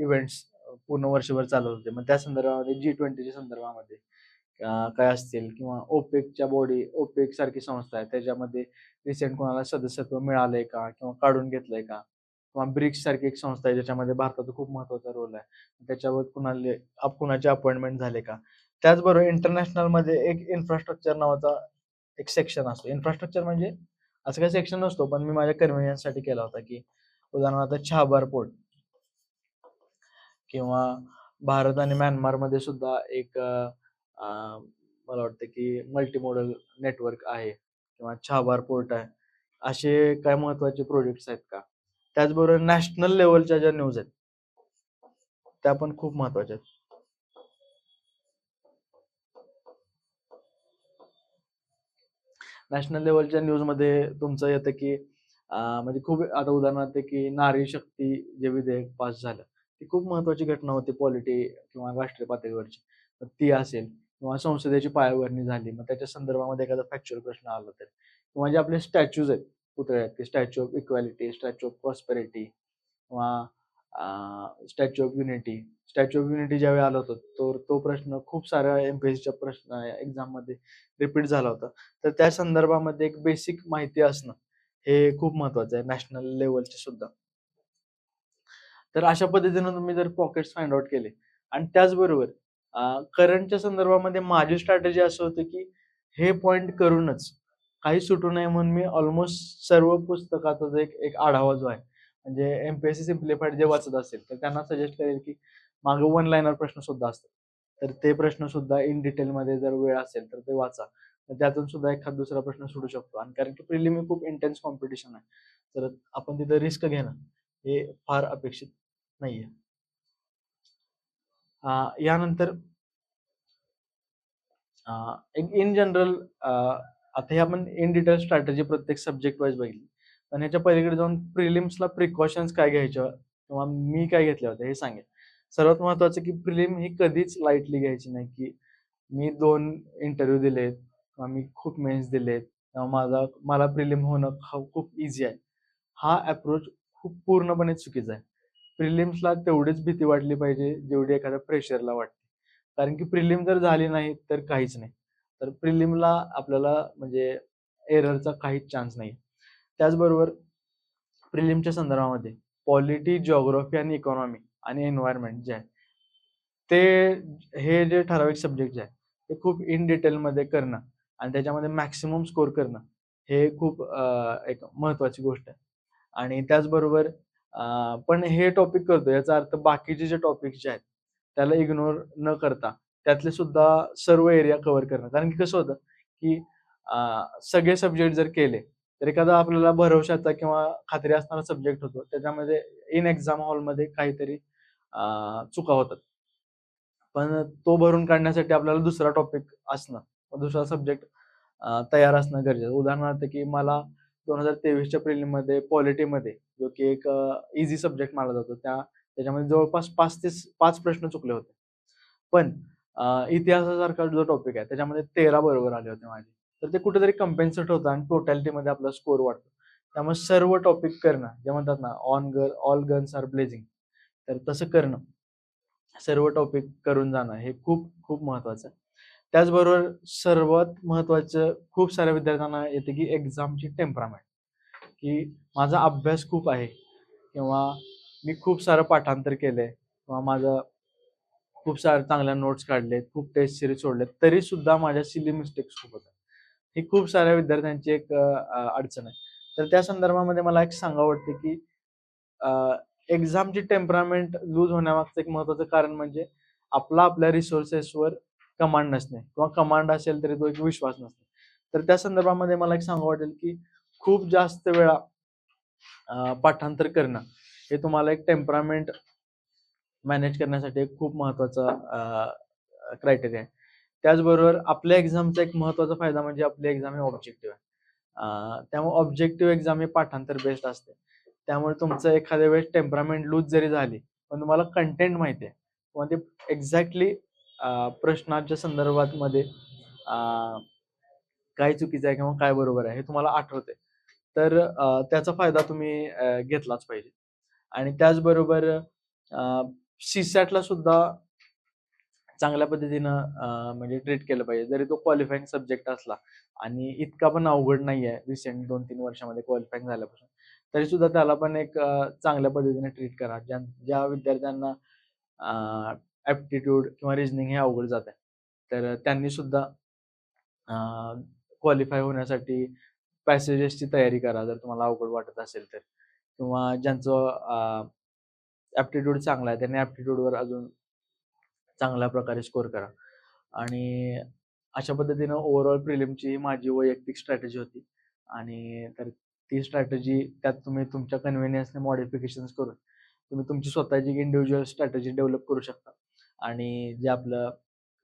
इव्हेंट्स पूर्ण वर्षभर चालत होते. मग त्या संदर्भामध्ये G20च्या संदर्भामध्ये काय असतील किंवा OPEC सारखी संस्था आहे, त्याच्यामध्ये रिसेंट कोणाला सदस्यत्व मिळालंय का? किंवा काढून घेतलंय का? किंवा ब्रिक्स सारखी एक संस्था आहे, ज्याच्यामध्ये भारताचा खूप महत्त्वाचा रोल आहे. त्याच्यावर कुणाचे अपॉइंटमेंट झाले का? त्याचबरोबर इंटरनॅशनलमध्ये एक इन्फ्रास्ट्रक्चर नावाचा एक सेक्शन असतो. इन्फ्रास्ट्रक्चर म्हणजे असं काही सेक्शन नसतो, पण मी माझ्या कन्व्हिनियन्ससाठी केला होता, की उदाहरणार्थ छाबर पोर्ट किंवा भारत आणि म्यानमारमध्ये सुद्धा एक मला वाटतं की मल्टीमोडल नेटवर्क आहे किंवा छाबार पोर्ट आहे. असे काय महत्त्वाचे प्रोजेक्ट्स आहेत का? त्याचबरोबर नॅशनल लेव्हलच्या ज्या न्यूज आहेत, त्या पण खूप महत्त्वाच्या आहेत. नॅशनल लेव्हलच्या न्यूजमध्ये तुमचं येतं की म्हणजे खूप आता उदाहरणार्थ की नारी शक्ती जे विधेयक पास झालं, ती खूप महत्त्वाची घटना होती पॉलिटी किंवा राष्ट्रीय पातळीवरची. तर ती असेल किंवा संसदेची पायाभरणी झाली, मग त्याच्या संदर्भामध्ये एखादा फॅक्च्युअल प्रश्न आला तर किंवा जे आपले स्टॅच्यूज आहेत, पुतळे आहेत, की statue of equality, statue of prosperity किंवा statue of unity. Statue of unity ज्यावेळी आला होता, तर तो प्रश्न खूप साऱ्या एम-पी-एससीच्या प्रश्न एक्झाममध्ये रिपीट झाला होता. तर त्या संदर्भामध्ये एक बेसिक माहिती असणं हे खूप महत्वाचं आहे नॅशनल लेव्हलचे सुद्धा. तर अशा पद्धतीनं तुम्ही जर पॉकेट्स फाइंड आउट केले आणि त्याचबरोबर करंटच्या संदर्भामध्ये माझी स्ट्रॅटेजी असं होतं, की हे पॉइंट करूनच काही सुटू नये म्हणून मी ऑलमोस्ट सर्व पुस्तकाचा एक एक आढावा जो आहे, म्हणजे एम-पी-एस-सी सिम्प्लिफाईड जे वाचत असेल, तर त्यांना सजेस्ट करेल, की मागे वन लाइनर प्रश्न सुद्धा असतात. तर ते प्रश्न सुद्धा इन डिटेलमध्ये जर वेळ असेल, तर ते वाचा. तर त्यातून सुद्धा एखादा दुसरा प्रश्न सुटू शकतो आणि कारण की प्रिलिम ही खूप इंटेन्स कॉम्पिटिशन आहे. तर आपण तिथं रिस्क घेणं हे फार अपेक्षित नाहीये. यानंतर एक इन जनरल आता हे आपण इन डिटेल स्ट्रॅटेजी प्रत्येक सब्जेक्ट वाईज बघितली. पण ह्याच्या पलीकडे जाऊन प्रिलिम्सला प्रिकॉशन्स काय घ्यायच्या किंवा मी काय घेतल्या होत्या हे सांगेन. सर्वात महत्त्वाचं की प्रिलिम ही कधीच लाईटली घ्यायची नाही, की मी 2 इंटरव्ह्यू दिलेत किंवा मी खूप मेन्स दिलेत किंवा मला प्रिलिम होणं खूप ईझी आहे. हा अप्रोच खूप पूर्णपणे चुकीचा आहे. प्रिलिम्सला तेवढीच भीती वाटली पाहिजे, जेवढी एखाद्या फ्रेशरला वाटते. कारण की प्रिलिम जर झाली नाही, तर काहीच नाही. तर प्रिलिमला आपल्याला म्हणजे एररचा काहीच चान्स नाही. त्याचबरोबर प्रिलिमच्या संदर्भामध्ये पॉलिटी, जिओग्राफी आणि इकॉनॉमी आणि एन्व्हायर्नमेंट जे आहे, ते हे जे ठराविक सब्जेक्ट जे आहे, ते खूप इन डिटेलमध्ये करणं आणि त्याच्यामध्ये मॅक्सिमम स्कोर करणं, हे खूप एक महत्त्वाची गोष्ट आहे. आणि त्याचबरोबर पण हे टॉपिक करतो याचा अर्थ बाकीचे जे टॉपिक्स जे आहेत, त्याला इग्नोर न करता त्यातले सुद्धा सर्व एरिया कव्हर करणं. कारण की कसं होतं, की सगळे सब्जेक्ट जर केले, तर एखादा आपल्याला भरवशाचा किंवा खात्री असणारा सब्जेक्ट होतो. त्याच्यामध्ये इन एक्झाम हॉलमध्ये काहीतरी चुका होतात. पण तो भरून काढण्यासाठी आपल्याला दुसरा टॉपिक असणं, दुसरा सब्जेक्ट तयार असणं गरजेचं. उदाहरणार्थ, की मला 2023च्या प्रिलिममध्ये पॉलिटीमध्ये जो की एक ईझी सब्जेक्ट मानला जातो. त्याच्यामध्ये जवळपास 5 प्रश्न चुकले होते. पण इतिहासासारखा जो टॉपिक आहे त्याच्यामध्ये 13 बरोबर आले होते माझे. तर ते कुठेतरी कम्पेन्सेट होतं आणि टोटॅलिटीमध्ये आपला स्कोर वाढतो. त्यामुळे सर्व टॉपिक करणं, जे म्हणतात ना ऑल गन्स आर ब्लेझिंग. तर तसं करणं, सर्व टॉपिक करून जाणं हे खूप खूप महत्वाचं आहे. त्याचबरोबर सर्वात महत्त्वाचं खूप साऱ्या विद्यार्थ्यांना येते, की एक्झामची टेम्परामेंट, की माझा अभ्यास खूप आहे किंवा मी खूप सारं पाठांतर केलंय किंवा माझं खूप साऱ्या चांगल्या नोट्स काढलेत, खूप टेस्ट सिरीज सोडलेत, तरी सुद्धा माझ्या सिली मिस्टेक्स खूप होतात. ही खूप साऱ्या विद्यार्थ्यांची एक अडचण आहे. तर त्या संदर्भामध्ये मला एक सांगावं वाटतं, की एक्झामची टेम्परामेंट लूज होण्यामागचं एक महत्त्वाचं कारण म्हणजे आपल्या रिसोर्सेसवर कमांड नसणे किंवा कमांड असेल तरी तो एक विश्वास नसणे. तर त्या संदर्भामध्ये मला एक सांगावं वाटेल, की खूप जास्त वेळा पाठांतर करणं हे तुम्हाला एक टेम्परामेंट मॅनेज करण्यासाठी एक खूप महत्त्वाचा क्रायटेरिया आहे. त्याचबरोबर आपल्या एक्झामचा एक महत्त्वाचा फायदा म्हणजे आपली एक्झाम ही ऑब्जेक्टिव्ह आहे. त्यामुळे ऑब्जेक्टिव्ह एक्झाम ही पाठांतर बेस्ड असते. त्यामुळे तुमचं एखाद्या वेळेस टेम्परामेंट लूज जरी झाली, पण तुम्हाला कंटेंट माहिती आहे किंवा ते एक्झॅक्टली प्रश्नाच्या संदर्भात मध्ये काय चुकीचं आहे किंवा काय बरोबर आहे हे तुम्हाला आठवतंय. तर त्याचा फायदा तुम्ही घेतलाच पाहिजे. आणि त्याचबरोबर सी-सॅटला सुद्धा चांगल्या पद्धतीनं म्हणजे ट्रीट केलं पाहिजे. जरी तो क्वालिफायिंग सब्जेक्ट असला आणि इतका पण अवघड नाहीये रिसेंट 2-3 वर्षामध्ये क्वालिफायिंग झाल्यापासून. तरी सुद्धा त्याला पण एक चांगल्या पद्धतीने ट्रीट करा. ज्या विद्यार्थ्यांना ॲप्टिट्यूड किंवा रिझनिंग हे अवघड जातंय. तर त्यांनी सुद्धा क्वालिफाय होण्यासाठी पॅसेजेसची तयारी करा, जर तुम्हाला अवघड वाटत असेल तर. किंवा ज्यांचं ॲप्टिट्यूड चांगला आहे, त्यांनी ॲप्टिट्यूडवर अजून चांगल्या प्रकारे स्कोर करा. आणि अशा पद्धतीनं ओव्हरऑल प्रिलिमची माझी वैयक्तिक स्ट्रॅटेजी होती. आणि तर ती स्ट्रॅटेजी त्यात तुम्ही तुमच्या कन्व्हिनियन्सने मॉडिफिकेशन्स करून तुम्ही तुमची स्वतःची इंडिव्हिज्युअल स्ट्रॅटेजी डेव्हलप करू शकता आणि जे आपलं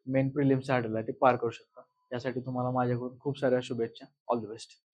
मेन प्रिलिम्स हॅडल आहे ते पार करू शकता. यासाठी तुम्हाला माझ्याकडून खूप साऱ्या शुभेच्छा. All the best.